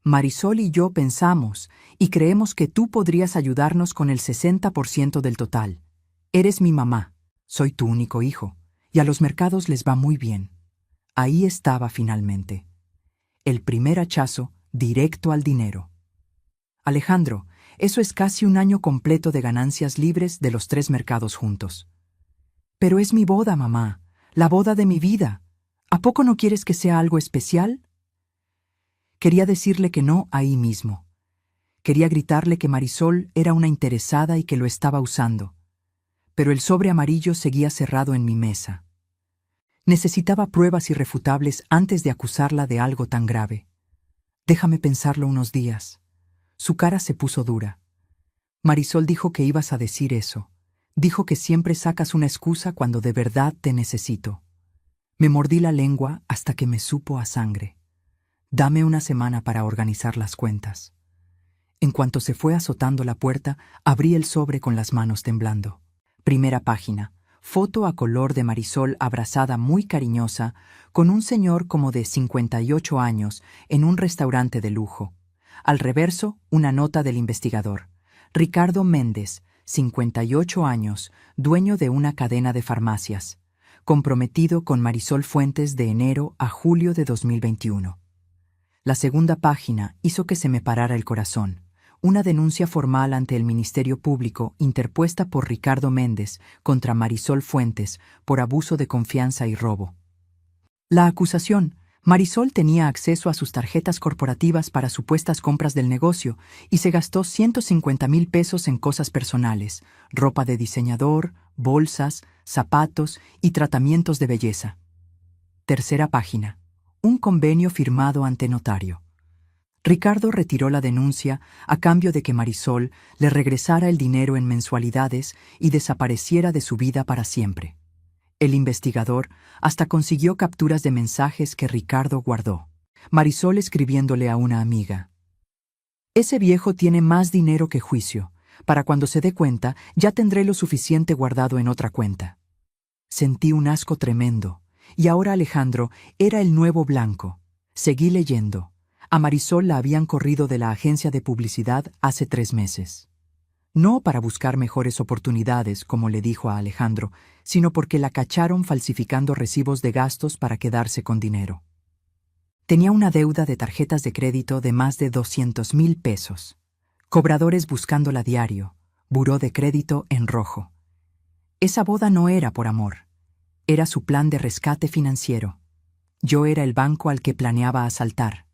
Marisol y yo pensamos y creemos que tú podrías ayudarnos con el 60% del total. Eres mi mamá, soy tu único hijo, y a los mercados les va muy bien. Ahí estaba finalmente. El primer hachazo directo al dinero. Alejandro, eso es casi un año completo de ganancias libres de los 3 mercados juntos. Pero es mi boda, mamá, la boda de mi vida. ¿A poco no quieres que sea algo especial? Quería decirle que no ahí mismo. Quería gritarle que Marisol era una interesada y que lo estaba usando. Pero el sobre amarillo seguía cerrado en mi mesa. Necesitaba pruebas irrefutables antes de acusarla de algo tan grave. Déjame pensarlo unos días. Su cara se puso dura. Marisol dijo que ibas a decir eso. Dijo que siempre sacas una excusa cuando de verdad te necesito. Me mordí la lengua hasta que me supo a sangre. Dame una semana para organizar las cuentas. En cuanto se fue azotando la puerta, abrí el sobre con las manos temblando. Primera página. Foto a color de Marisol abrazada muy cariñosa con un señor como de 58 años en un restaurante de lujo. Al reverso, una nota del investigador. Ricardo Méndez, 58 años, dueño de una cadena de farmacias. Comprometido con Marisol Fuentes de enero a julio de 2021. La segunda página hizo que se me parara el corazón. Una denuncia formal ante el Ministerio Público interpuesta por Ricardo Méndez contra Marisol Fuentes por abuso de confianza y robo. La acusación: Marisol tenía acceso a sus tarjetas corporativas para supuestas compras del negocio y se gastó 150,000 pesos en cosas personales, ropa de diseñador, bolsas, zapatos y tratamientos de belleza. Tercera página. Un convenio firmado ante notario. Ricardo retiró la denuncia a cambio de que Marisol le regresara el dinero en mensualidades y desapareciera de su vida para siempre. El investigador hasta consiguió capturas de mensajes que Ricardo guardó. Marisol escribiéndole a una amiga: «Ese viejo tiene más dinero que juicio. Para cuando se dé cuenta, ya tendré lo suficiente guardado en otra cuenta». Sentí un asco tremendo, y ahora Alejandro era el nuevo blanco. Seguí leyendo. A Marisol la habían corrido de la agencia de publicidad hace 3 meses. No para buscar mejores oportunidades, como le dijo a Alejandro, sino porque la cacharon falsificando recibos de gastos para quedarse con dinero. Tenía una deuda de tarjetas de crédito de más de 200,000 pesos. Cobradores buscándola diario, buró de crédito en rojo. Esa boda no era por amor. Era su plan de rescate financiero. Yo era el banco al que planeaba asaltar.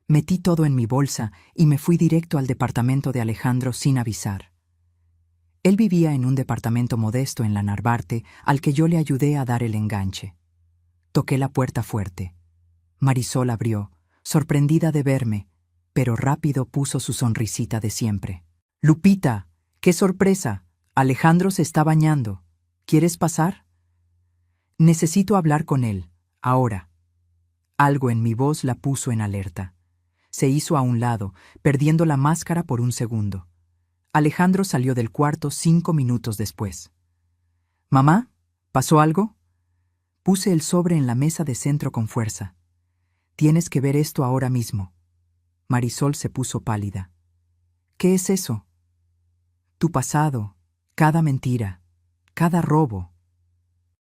Metí todo en mi bolsa y me fui directo al departamento de Alejandro sin avisar. Él vivía en un departamento modesto en la Narvarte al que yo le ayudé a dar el enganche. Toqué la puerta fuerte. Marisol abrió, sorprendida de verme, pero rápido puso su sonrisita de siempre. «Lupita, qué sorpresa. Alejandro se está bañando. ¿Quieres pasar?» «Necesito hablar con él, ahora». Algo en mi voz la puso en alerta. Se hizo a un lado, perdiendo la máscara por un segundo. Alejandro salió del cuarto 5 minutos después. «¿Mamá? ¿Pasó algo?» Puse el sobre en la mesa de centro con fuerza. «Tienes que ver esto ahora mismo». Marisol se puso pálida. «¿Qué es eso?» «Tu pasado, cada mentira, cada robo».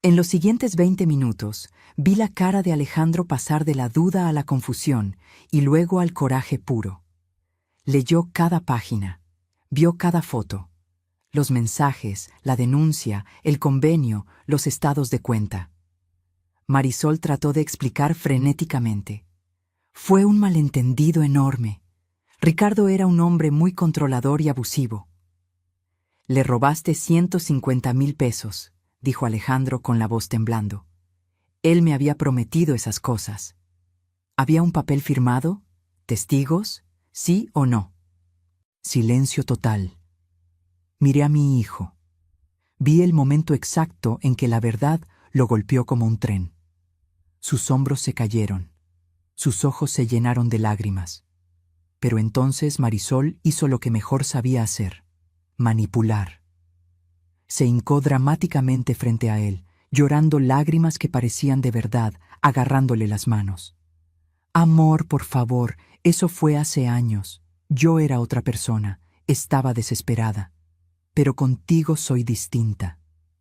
En los siguientes 20 minutos, vi la cara de Alejandro pasar de la duda a la confusión y luego al coraje puro. Leyó cada página, vio cada foto, los mensajes, la denuncia, el convenio, los estados de cuenta. Marisol trató de explicar frenéticamente. Fue un malentendido enorme. Ricardo era un hombre muy controlador y abusivo. «Le robaste 150,000 pesos», dijo Alejandro con la voz temblando. Él me había prometido esas cosas. ¿Había un papel firmado? ¿Testigos? ¿Sí o no? Silencio total. Miré a mi hijo. Vi el momento exacto en que la verdad lo golpeó como un tren. Sus hombros se cayeron. Sus ojos se llenaron de lágrimas. Pero entonces Marisol hizo lo que mejor sabía hacer: manipular. Se hincó dramáticamente frente a él, llorando lágrimas que parecían de verdad, agarrándole las manos. «Amor, por favor, Eso fue hace años. Yo era otra persona, estaba desesperada. Pero contigo soy distinta.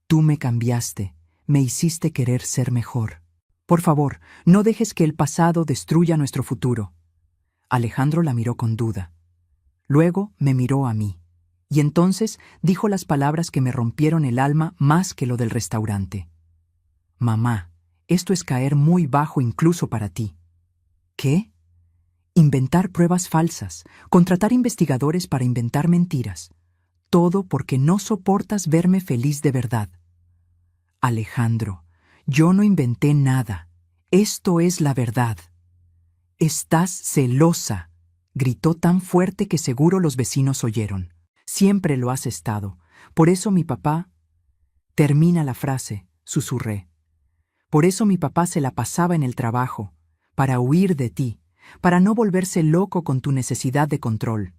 Tú me cambiaste, me hiciste querer ser mejor. Por favor, no dejes que el pasado destruya nuestro futuro. Alejandro la miró con duda. Luego me miró a mí. Y entonces dijo las palabras que me rompieron el alma más que lo del restaurante. Mamá, esto es caer muy bajo incluso para ti. ¿Qué? Inventar pruebas falsas, contratar investigadores para inventar mentiras. Todo porque no soportas verme feliz de verdad. Alejandro, yo no inventé nada. Esto es la verdad. Estás celosa, gritó tan fuerte que seguro los vecinos oyeron. Siempre lo has estado. Por eso mi papá... Termina la frase, susurré. Por eso mi papá se la pasaba en el trabajo, para huir de ti, para no volverse loco con tu necesidad de control.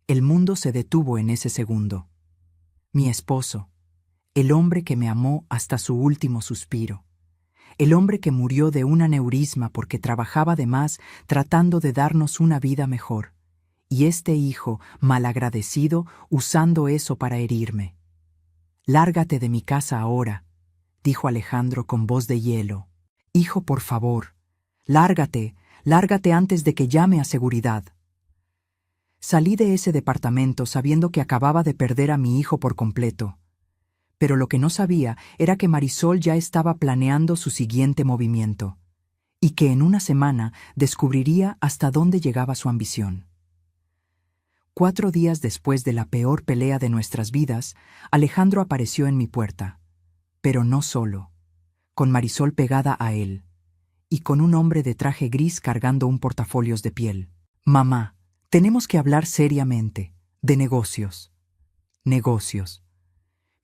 El mundo se detuvo en ese segundo. Mi esposo, el hombre que me amó hasta su último suspiro, el hombre que murió de un aneurisma porque trabajaba de más tratando de darnos una vida mejor, y este hijo malagradecido usando eso para herirme. Lárgate de mi casa ahora, dijo Alejandro con voz de hielo. Hijo, por favor, lárgate, lárgate antes de que llame a seguridad. Salí de ese departamento sabiendo que acababa de perder a mi hijo por completo. Pero lo que no sabía era que Marisol ya estaba planeando su siguiente movimiento, y que en una semana descubriría hasta dónde llegaba su ambición. 4 días después de la peor pelea de nuestras vidas, Alejandro apareció en mi puerta, pero no solo, con Marisol pegada a él, y con un hombre de traje gris cargando un portafolios de piel. Mamá, tenemos que hablar seriamente, de negocios. Negocios.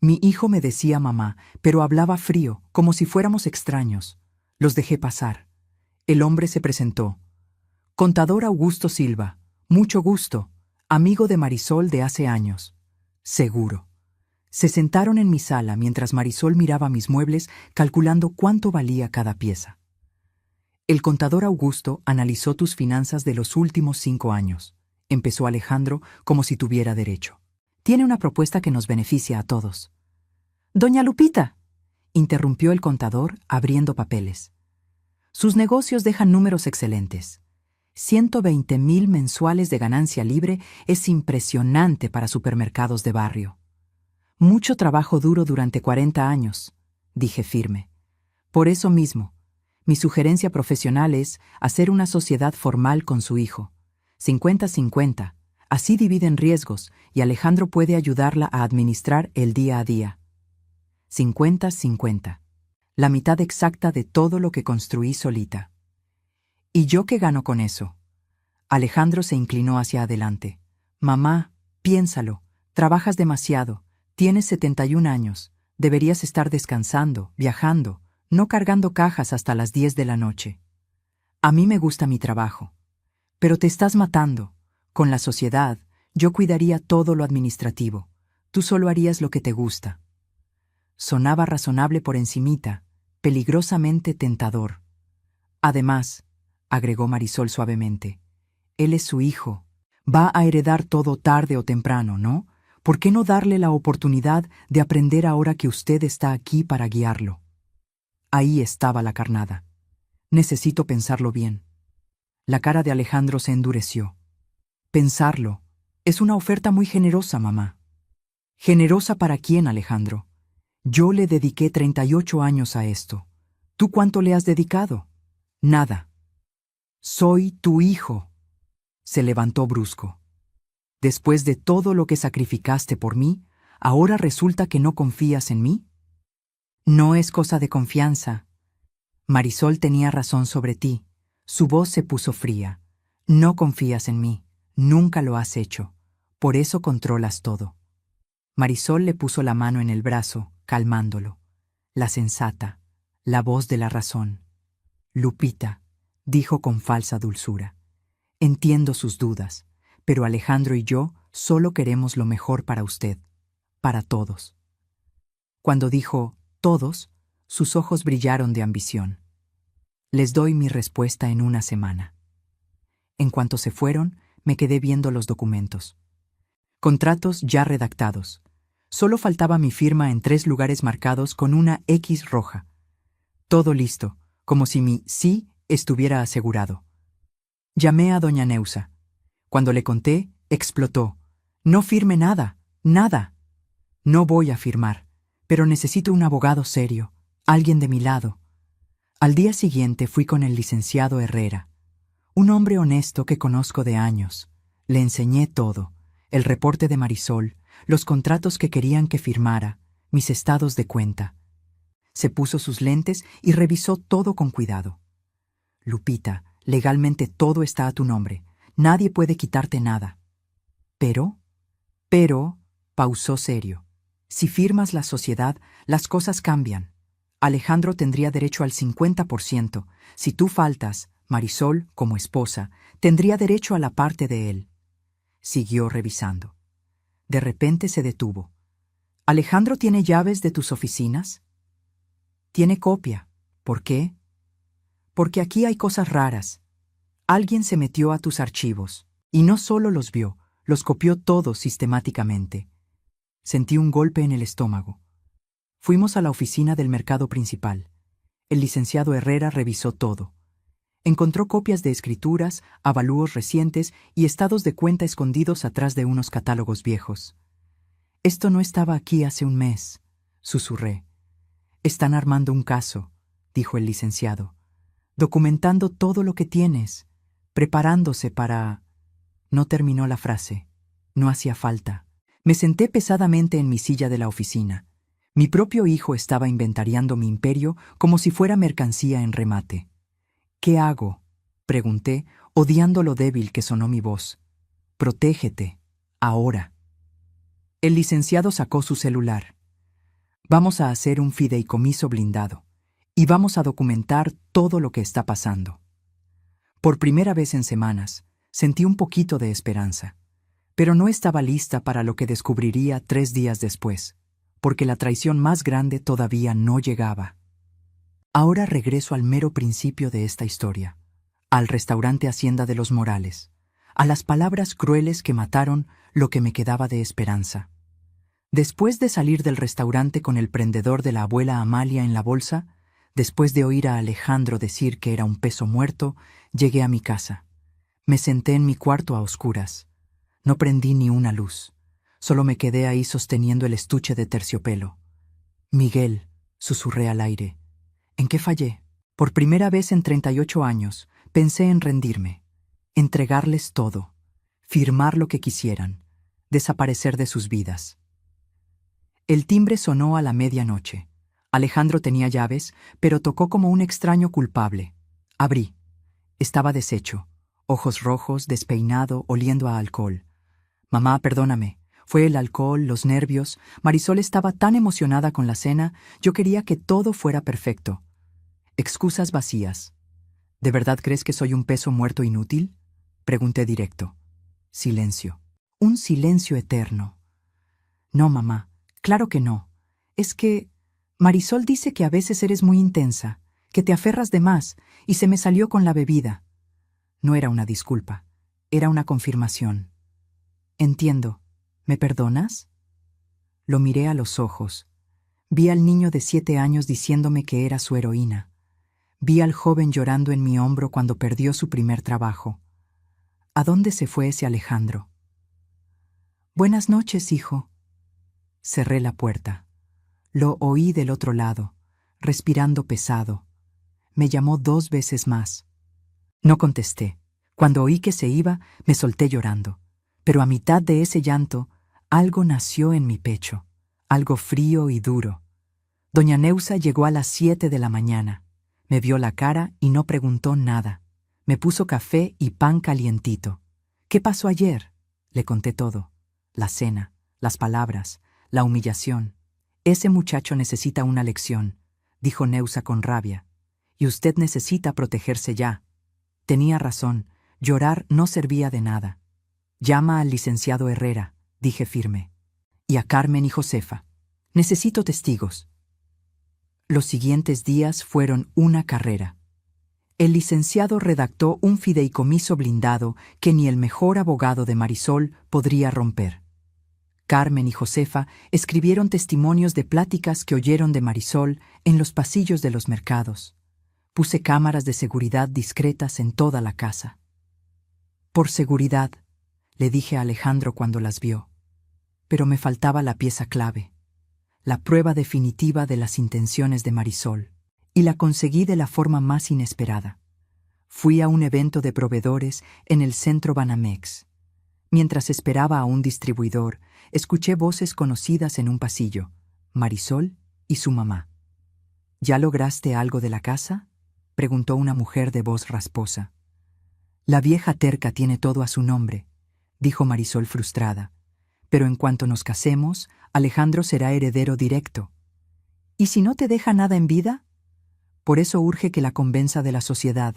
Mi hijo me decía mamá, pero hablaba frío, como si fuéramos extraños. Los dejé pasar. El hombre se presentó. Contador Augusto Silva, mucho gusto, amigo de Marisol de hace años. Seguro. Se sentaron en mi sala mientras Marisol miraba mis muebles calculando cuánto valía cada pieza. El contador Augusto analizó tus finanzas de los últimos 5 años. Empezó Alejandro como si tuviera derecho. Tiene una propuesta que nos beneficia a todos. Doña Lupita, interrumpió el contador abriendo papeles. Sus negocios dejan números excelentes. 120,000 mensuales de ganancia libre es impresionante para supermercados de barrio. Mucho trabajo duro durante 40 años, dije firme. Por eso mismo, mi sugerencia profesional es hacer una sociedad formal con su hijo. 50-50. Así dividen riesgos y Alejandro puede ayudarla a administrar el día a día. 50-50. La mitad exacta de todo lo que construí solita. ¿Y yo qué gano con eso? Alejandro se inclinó hacia adelante. Mamá, piénsalo. Trabajas demasiado. Tienes 71 años. Deberías estar descansando, viajando, no cargando cajas hasta las 10 de la noche. A mí me gusta mi trabajo. Pero te estás matando. Con la sociedad, yo cuidaría todo lo administrativo. Tú solo harías lo que te gusta. Sonaba razonable por encimita, peligrosamente tentador. Además, agregó Marisol suavemente, él es su hijo. Va a heredar todo tarde o temprano, ¿no? ¿Por qué no darle la oportunidad de aprender ahora que usted está aquí para guiarlo? Ahí estaba la carnada. Necesito pensarlo bien. La cara de Alejandro se endureció. Pensarlo. Es una oferta muy generosa, mamá. ¿Generosa para quién, Alejandro? Yo le dediqué 38 años a esto. ¿Tú cuánto le has dedicado? Nada. Soy tu hijo. Se levantó brusco. Después de todo lo que sacrificaste por mí, ¿ahora resulta que no confías en mí? No es cosa de confianza. Marisol tenía razón sobre ti. Su voz se puso fría. No confías en mí. Nunca lo has hecho. Por eso controlas todo. Marisol le puso la mano en el brazo, calmándolo. La sensata, la voz de la razón. Lupita, dijo con falsa dulzura. Entiendo sus dudas, pero Alejandro y yo solo queremos lo mejor para usted, para todos. Cuando dijo todos, sus ojos brillaron de ambición. Les doy mi respuesta en una semana. En cuanto se fueron, me quedé viendo los documentos. Contratos ya redactados. Solo faltaba mi firma en 3 lugares marcados con una X roja. Todo listo, como si mi sí estuviera asegurado. Llamé a doña Neusa. Cuando le conté, explotó. No firme nada, nada. No voy a firmar, pero necesito un abogado serio, alguien de mi lado. Al día siguiente fui con el licenciado Herrera, un hombre honesto que conozco de años. Le enseñé todo, el reporte de Marisol, los contratos que querían que firmara, mis estados de cuenta. Se puso sus lentes y revisó todo con cuidado. Lupita, legalmente todo está a tu nombre. Nadie puede quitarte nada. Pero, pausó serio. Si firmas la sociedad, las cosas cambian. Alejandro tendría derecho al 50%. Si tú faltas, Marisol, como esposa, tendría derecho a la parte de él. Siguió revisando. De repente se detuvo. ¿Alejandro tiene llaves de tus oficinas? Tiene copia. ¿Por qué? Porque aquí hay cosas raras. Alguien se metió a tus archivos, y no solo los vio, los copió todos sistemáticamente. Sentí un golpe en el estómago. Fuimos a la oficina del mercado principal. El licenciado Herrera revisó todo. Encontró copias de escrituras, avalúos recientes y estados de cuenta escondidos atrás de unos catálogos viejos. Esto no estaba aquí hace un mes, susurré. Están armando un caso, dijo el licenciado, documentando todo lo que tienes, preparándose para... No terminó la frase. No hacía falta. Me senté pesadamente en mi silla de la oficina. Mi propio hijo estaba inventariando mi imperio como si fuera mercancía en remate. ¿Qué hago?, pregunté, odiando lo débil que sonó mi voz. Protégete, ahora. El licenciado sacó su celular. Vamos a hacer un fideicomiso blindado y vamos a documentar todo lo que está pasando. Por primera vez en semanas, sentí un poquito de esperanza, pero no estaba lista para lo que descubriría 3 días después, porque la traición más grande todavía no llegaba. Ahora regreso al mero principio de esta historia, al restaurante Hacienda de los Morales, a las palabras crueles que mataron lo que me quedaba de esperanza. Después de salir del restaurante con el prendedor de la abuela Amalia en la bolsa, después de oír a Alejandro decir que era un peso muerto, llegué a mi casa. Me senté en mi cuarto a oscuras. No prendí ni una luz. Solo me quedé ahí sosteniendo el estuche de terciopelo. Miguel, susurré al aire. ¿En qué fallé? Por primera vez en 38 años, pensé en rendirme, entregarles todo, firmar lo que quisieran, desaparecer de sus vidas. El timbre sonó a la medianoche. Alejandro tenía llaves, pero tocó como un extraño culpable. Abrí. Estaba deshecho, ojos rojos, despeinado, oliendo a alcohol. Mamá, perdóname. Fue el alcohol, los nervios. Marisol estaba tan emocionada con la cena, yo quería que todo fuera perfecto. Excusas vacías. ¿De verdad crees que soy un peso muerto inútil?, pregunté directo. Silencio. Un silencio eterno. No, mamá, claro que no. Es que Marisol dice que a veces eres muy intensa, que te aferras de más, y se me salió con la bebida. No era una disculpa, era una confirmación. Entiendo. ¿Me perdonas? Lo miré a los ojos. Vi al niño de 7 años diciéndome que era su heroína. Vi al joven llorando en mi hombro cuando perdió su primer trabajo. ¿A dónde se fue ese Alejandro? Buenas noches, hijo. Cerré la puerta. Lo oí del otro lado, respirando pesado. Me llamó 2 veces más. No contesté. Cuando oí que se iba, me solté llorando. Pero a mitad de ese llanto, algo nació en mi pecho, algo frío y duro. Doña Neusa llegó a las 7 de la mañana. Me vio la cara y no preguntó nada. Me puso café y pan calientito. ¿Qué pasó ayer? Le conté todo. La cena, las palabras, la humillación. Ese muchacho necesita una lección, dijo Neusa con rabia. Y usted necesita protegerse ya. Tenía razón, llorar no servía de nada. Llama al licenciado Herrera, dije firme. Y a Carmen y Josefa. Necesito testigos. Los siguientes días fueron una carrera. El licenciado redactó un fideicomiso blindado que ni el mejor abogado de Marisol podría romper. Carmen y Josefa escribieron testimonios de pláticas que oyeron de Marisol en los pasillos de los mercados. Puse cámaras de seguridad discretas en toda la casa. Por seguridad, le dije a Alejandro cuando las vio. Pero me faltaba la pieza clave, la prueba definitiva de las intenciones de Marisol, y la conseguí de la forma más inesperada. Fui a un evento de proveedores en el centro Banamex. Mientras esperaba a un distribuidor, escuché voces conocidas en un pasillo, Marisol y su mamá. ¿Ya lograste algo de la casa?, preguntó una mujer de voz rasposa. La vieja terca tiene todo a su nombre, dijo Marisol frustrada. Pero en cuanto nos casemos, Alejandro será heredero directo. ¿Y si no te deja nada en vida? Por eso urge que la convenza de la sociedad.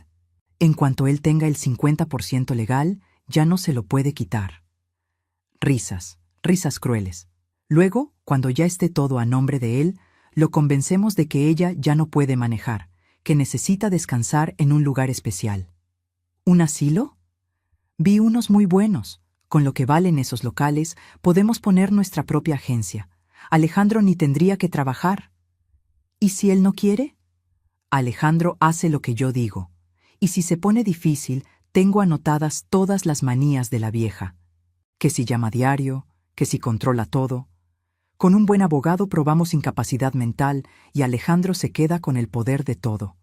En cuanto él tenga el 50% legal, ya no se lo puede quitar. Risas, risas crueles. Luego, cuando ya esté todo a nombre de él, lo convencemos de que ella ya no puede manejar, que necesita descansar en un lugar especial. ¿Un asilo? Vi unos muy buenos. Con lo que valen esos locales, podemos poner nuestra propia agencia. Alejandro ni tendría que trabajar. ¿Y si él no quiere? Alejandro hace lo que yo digo. Y si se pone difícil, tengo anotadas todas las manías de la vieja. Que si llama diario, que si controla todo. Con un buen abogado probamos incapacidad mental y Alejandro se queda con el poder de todo.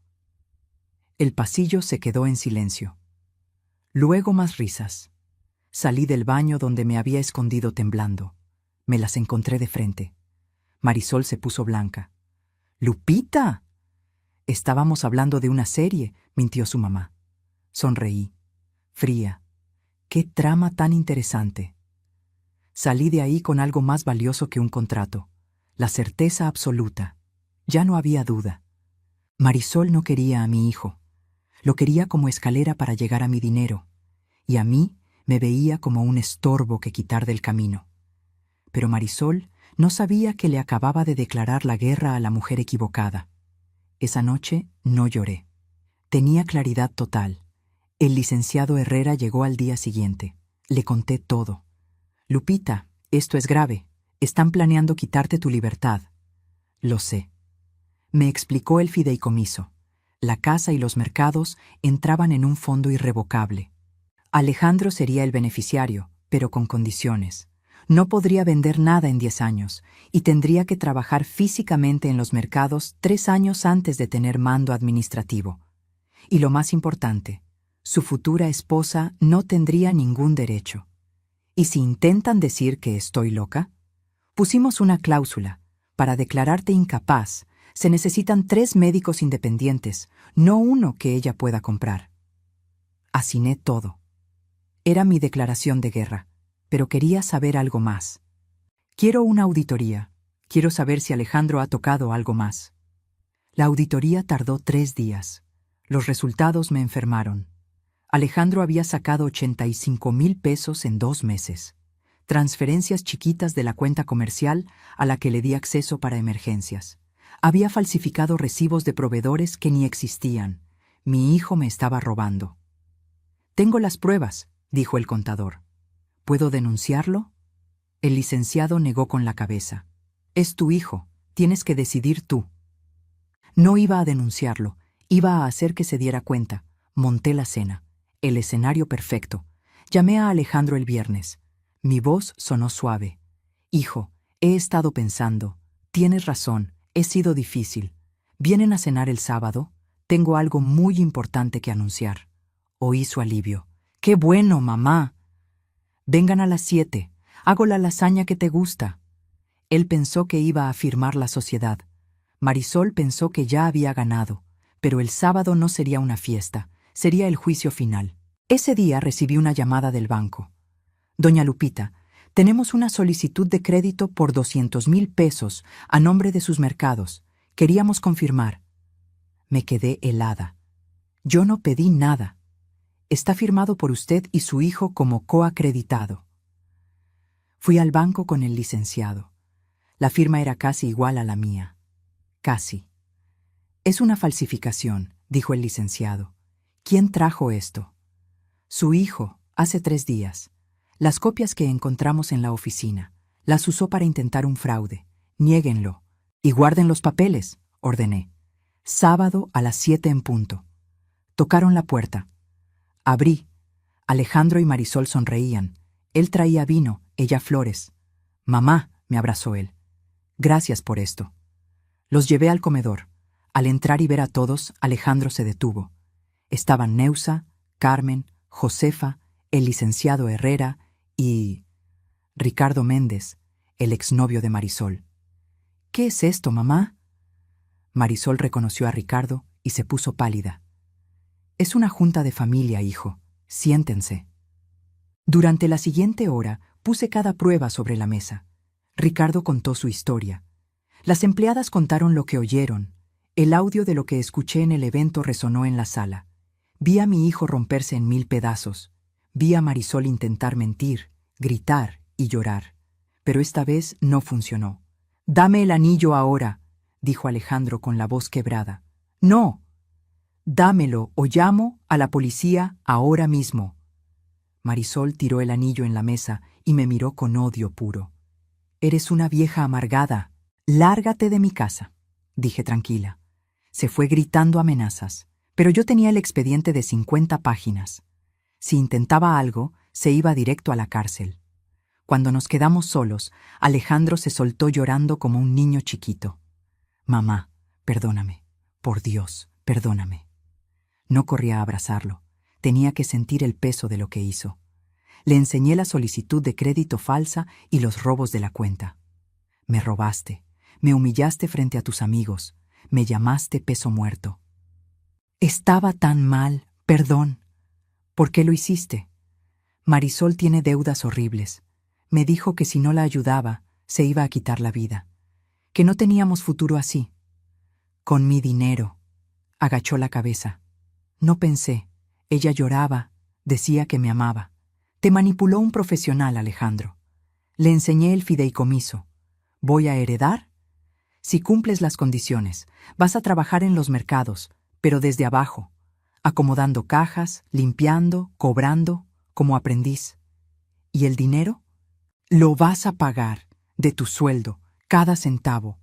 El pasillo se quedó en silencio. Luego más risas. Salí del baño donde me había escondido temblando. Me las encontré de frente. Marisol se puso blanca. ¡Lupita! Estábamos hablando de una serie, mintió su mamá. Sonreí. Fría. ¡Qué trama tan interesante! Salí de ahí con algo más valioso que un contrato. La certeza absoluta. Ya no había duda. Marisol no quería a mi hijo. Lo quería como escalera para llegar a mi dinero. Y a mí me veía como un estorbo que quitar del camino. Pero Marisol no sabía que le acababa de declarar la guerra a la mujer equivocada. Esa noche no lloré. Tenía claridad total. El licenciado Herrera llegó al día siguiente. Le conté todo. Lupita, esto es grave. Están planeando quitarte tu libertad. Lo sé. Me explicó el fideicomiso. La casa y los mercados entraban en un fondo irrevocable. Alejandro sería el beneficiario, pero con condiciones. No podría vender nada en 10 años y tendría que trabajar físicamente en los mercados 3 años antes de tener mando administrativo. Y lo más importante, su futura esposa no tendría ningún derecho. ¿Y si intentan decir que estoy loca? Pusimos una cláusula. Para declararte incapaz, se necesitan 3 médicos independientes, no uno que ella pueda comprar. Asiné todo. Era mi declaración de guerra, pero quería saber algo más. Quiero una auditoría. Quiero saber si Alejandro ha tocado algo más. La auditoría tardó 3 días. Los resultados me enfermaron. Alejandro había sacado 85,000 pesos en 2 meses. Transferencias chiquitas de la cuenta comercial a la que le di acceso para emergencias. Había falsificado recibos de proveedores que ni existían. Mi hijo me estaba robando. Tengo las pruebas, dijo el contador. ¿Puedo denunciarlo? El licenciado negó con la cabeza. Es tu hijo, tienes que decidir tú. No iba a denunciarlo, iba a hacer que se diera cuenta. Monté la cena, el escenario perfecto. Llamé a Alejandro el viernes. Mi voz sonó suave. Hijo, he estado pensando. Tienes razón, he sido difícil. ¿Vienen a cenar el sábado? Tengo algo muy importante que anunciar. Oí su alivio. ¡Qué bueno, mamá! Vengan a las 7. Hago la lasaña que te gusta. Él pensó que iba a firmar la sociedad. Marisol pensó que ya había ganado, pero el sábado no sería una fiesta, sería el juicio final. Ese día recibí una llamada del banco. Doña Lupita, tenemos una solicitud de crédito por 200,000 pesos a nombre de sus mercados. Queríamos confirmar. Me quedé helada. Yo no pedí nada. Está firmado por usted y su hijo como coacreditado. Fui al banco con el licenciado. La firma era casi igual a la mía. Casi. Es una falsificación, dijo el licenciado. ¿Quién trajo esto? Su hijo, hace 3 días. Las copias que encontramos en la oficina. Las usó para intentar un fraude. Niéguenlo. Y guarden los papeles, ordené. Sábado a las 7 en punto. Tocaron la puerta. Abrí. Alejandro y Marisol sonreían. Él traía vino, ella flores. Mamá, me abrazó él. Gracias por esto. Los llevé al comedor. Al entrar y ver a todos, Alejandro se detuvo. Estaban Neusa, Carmen, Josefa, el licenciado Herrera y Ricardo Méndez, el exnovio de Marisol. ¿Qué es esto, mamá? Marisol reconoció a Ricardo y se puso pálida. Es una junta de familia, hijo. Siéntense. Durante la siguiente hora puse cada prueba sobre la mesa. Ricardo contó su historia. Las empleadas contaron lo que oyeron. El audio de lo que escuché en el evento resonó en la sala. Vi a mi hijo romperse en 1000 pedazos. Vi a Marisol intentar mentir, gritar y llorar. Pero esta vez no funcionó. «Dame el anillo ahora», dijo Alejandro con la voz quebrada. «No. Dámelo o llamo a la policía ahora mismo». Marisol tiró el anillo en la mesa y me miró con odio puro. «Eres una vieja amargada. Lárgate de mi casa», dije tranquila. Se fue gritando amenazas, pero yo tenía el expediente de 50 páginas. Si intentaba algo, se iba directo a la cárcel. Cuando nos quedamos solos, Alejandro se soltó llorando como un niño chiquito. «Mamá, perdóname. Por Dios, perdóname». No corrí a abrazarlo. Tenía que sentir el peso de lo que hizo. Le enseñé la solicitud de crédito falsa y los robos de la cuenta. «Me robaste, me humillaste frente a tus amigos, me llamaste peso muerto». «Estaba tan mal, perdón». «¿Por qué lo hiciste?» «Marisol tiene deudas horribles. Me dijo que si no la ayudaba, se iba a quitar la vida. Que no teníamos futuro así». «Con mi dinero». Agachó la cabeza. «No pensé. Ella lloraba, decía que me amaba. Te manipuló un profesional, Alejandro. Le enseñé el fideicomiso. ¿Voy a heredar? Si cumples las condiciones, vas a trabajar en los mercados, pero desde abajo, acomodando cajas, limpiando, cobrando, como aprendiz. ¿Y el dinero? Lo vas a pagar, de tu sueldo, cada centavo.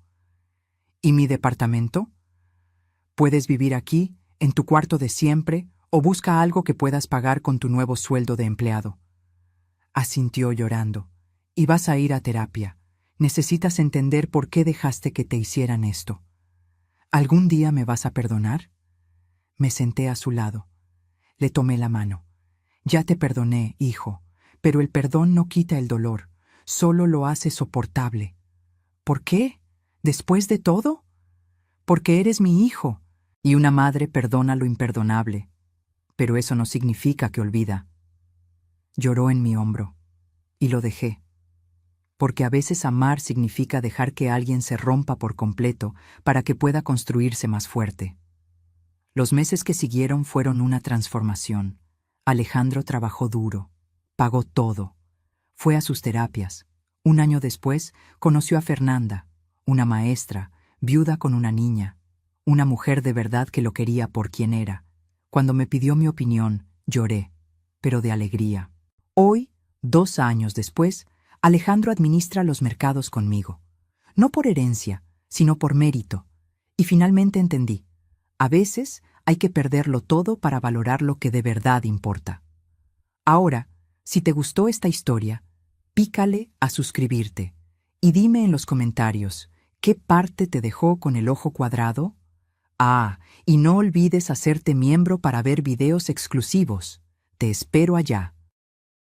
¿Y mi departamento? Puedes vivir aquí, en tu cuarto de siempre, o busca algo que puedas pagar con tu nuevo sueldo de empleado». Asintió llorando. «Y vas a ir a terapia. Necesitas entender por qué dejaste que te hicieran esto. ¿Algún día me vas a perdonar?» Me senté a su lado. Le tomé la mano. «Ya te perdoné, hijo, pero el perdón no quita el dolor, solo lo hace soportable». «¿Por qué? ¿Después de todo?» «Porque eres mi hijo, y una madre perdona lo imperdonable. Pero eso no significa que olvida». Lloró en mi hombro, y lo dejé. Porque a veces amar significa dejar que alguien se rompa por completo para que pueda construirse más fuerte. Los meses que siguieron fueron una transformación. Alejandro trabajó duro, pagó todo. Fue a sus terapias. Un año después conoció a Fernanda, una maestra, viuda con una niña, una mujer de verdad que lo quería por quien era. Cuando me pidió mi opinión, lloré, pero de alegría. Hoy, 2 años después, Alejandro administra los mercados conmigo. No por herencia, sino por mérito. Y finalmente entendí. A veces hay que perderlo todo para valorar lo que de verdad importa. Ahora, si te gustó esta historia, pícale a suscribirte y dime en los comentarios qué parte te dejó con el ojo cuadrado. Y no olvides hacerte miembro para ver videos exclusivos. Te espero allá.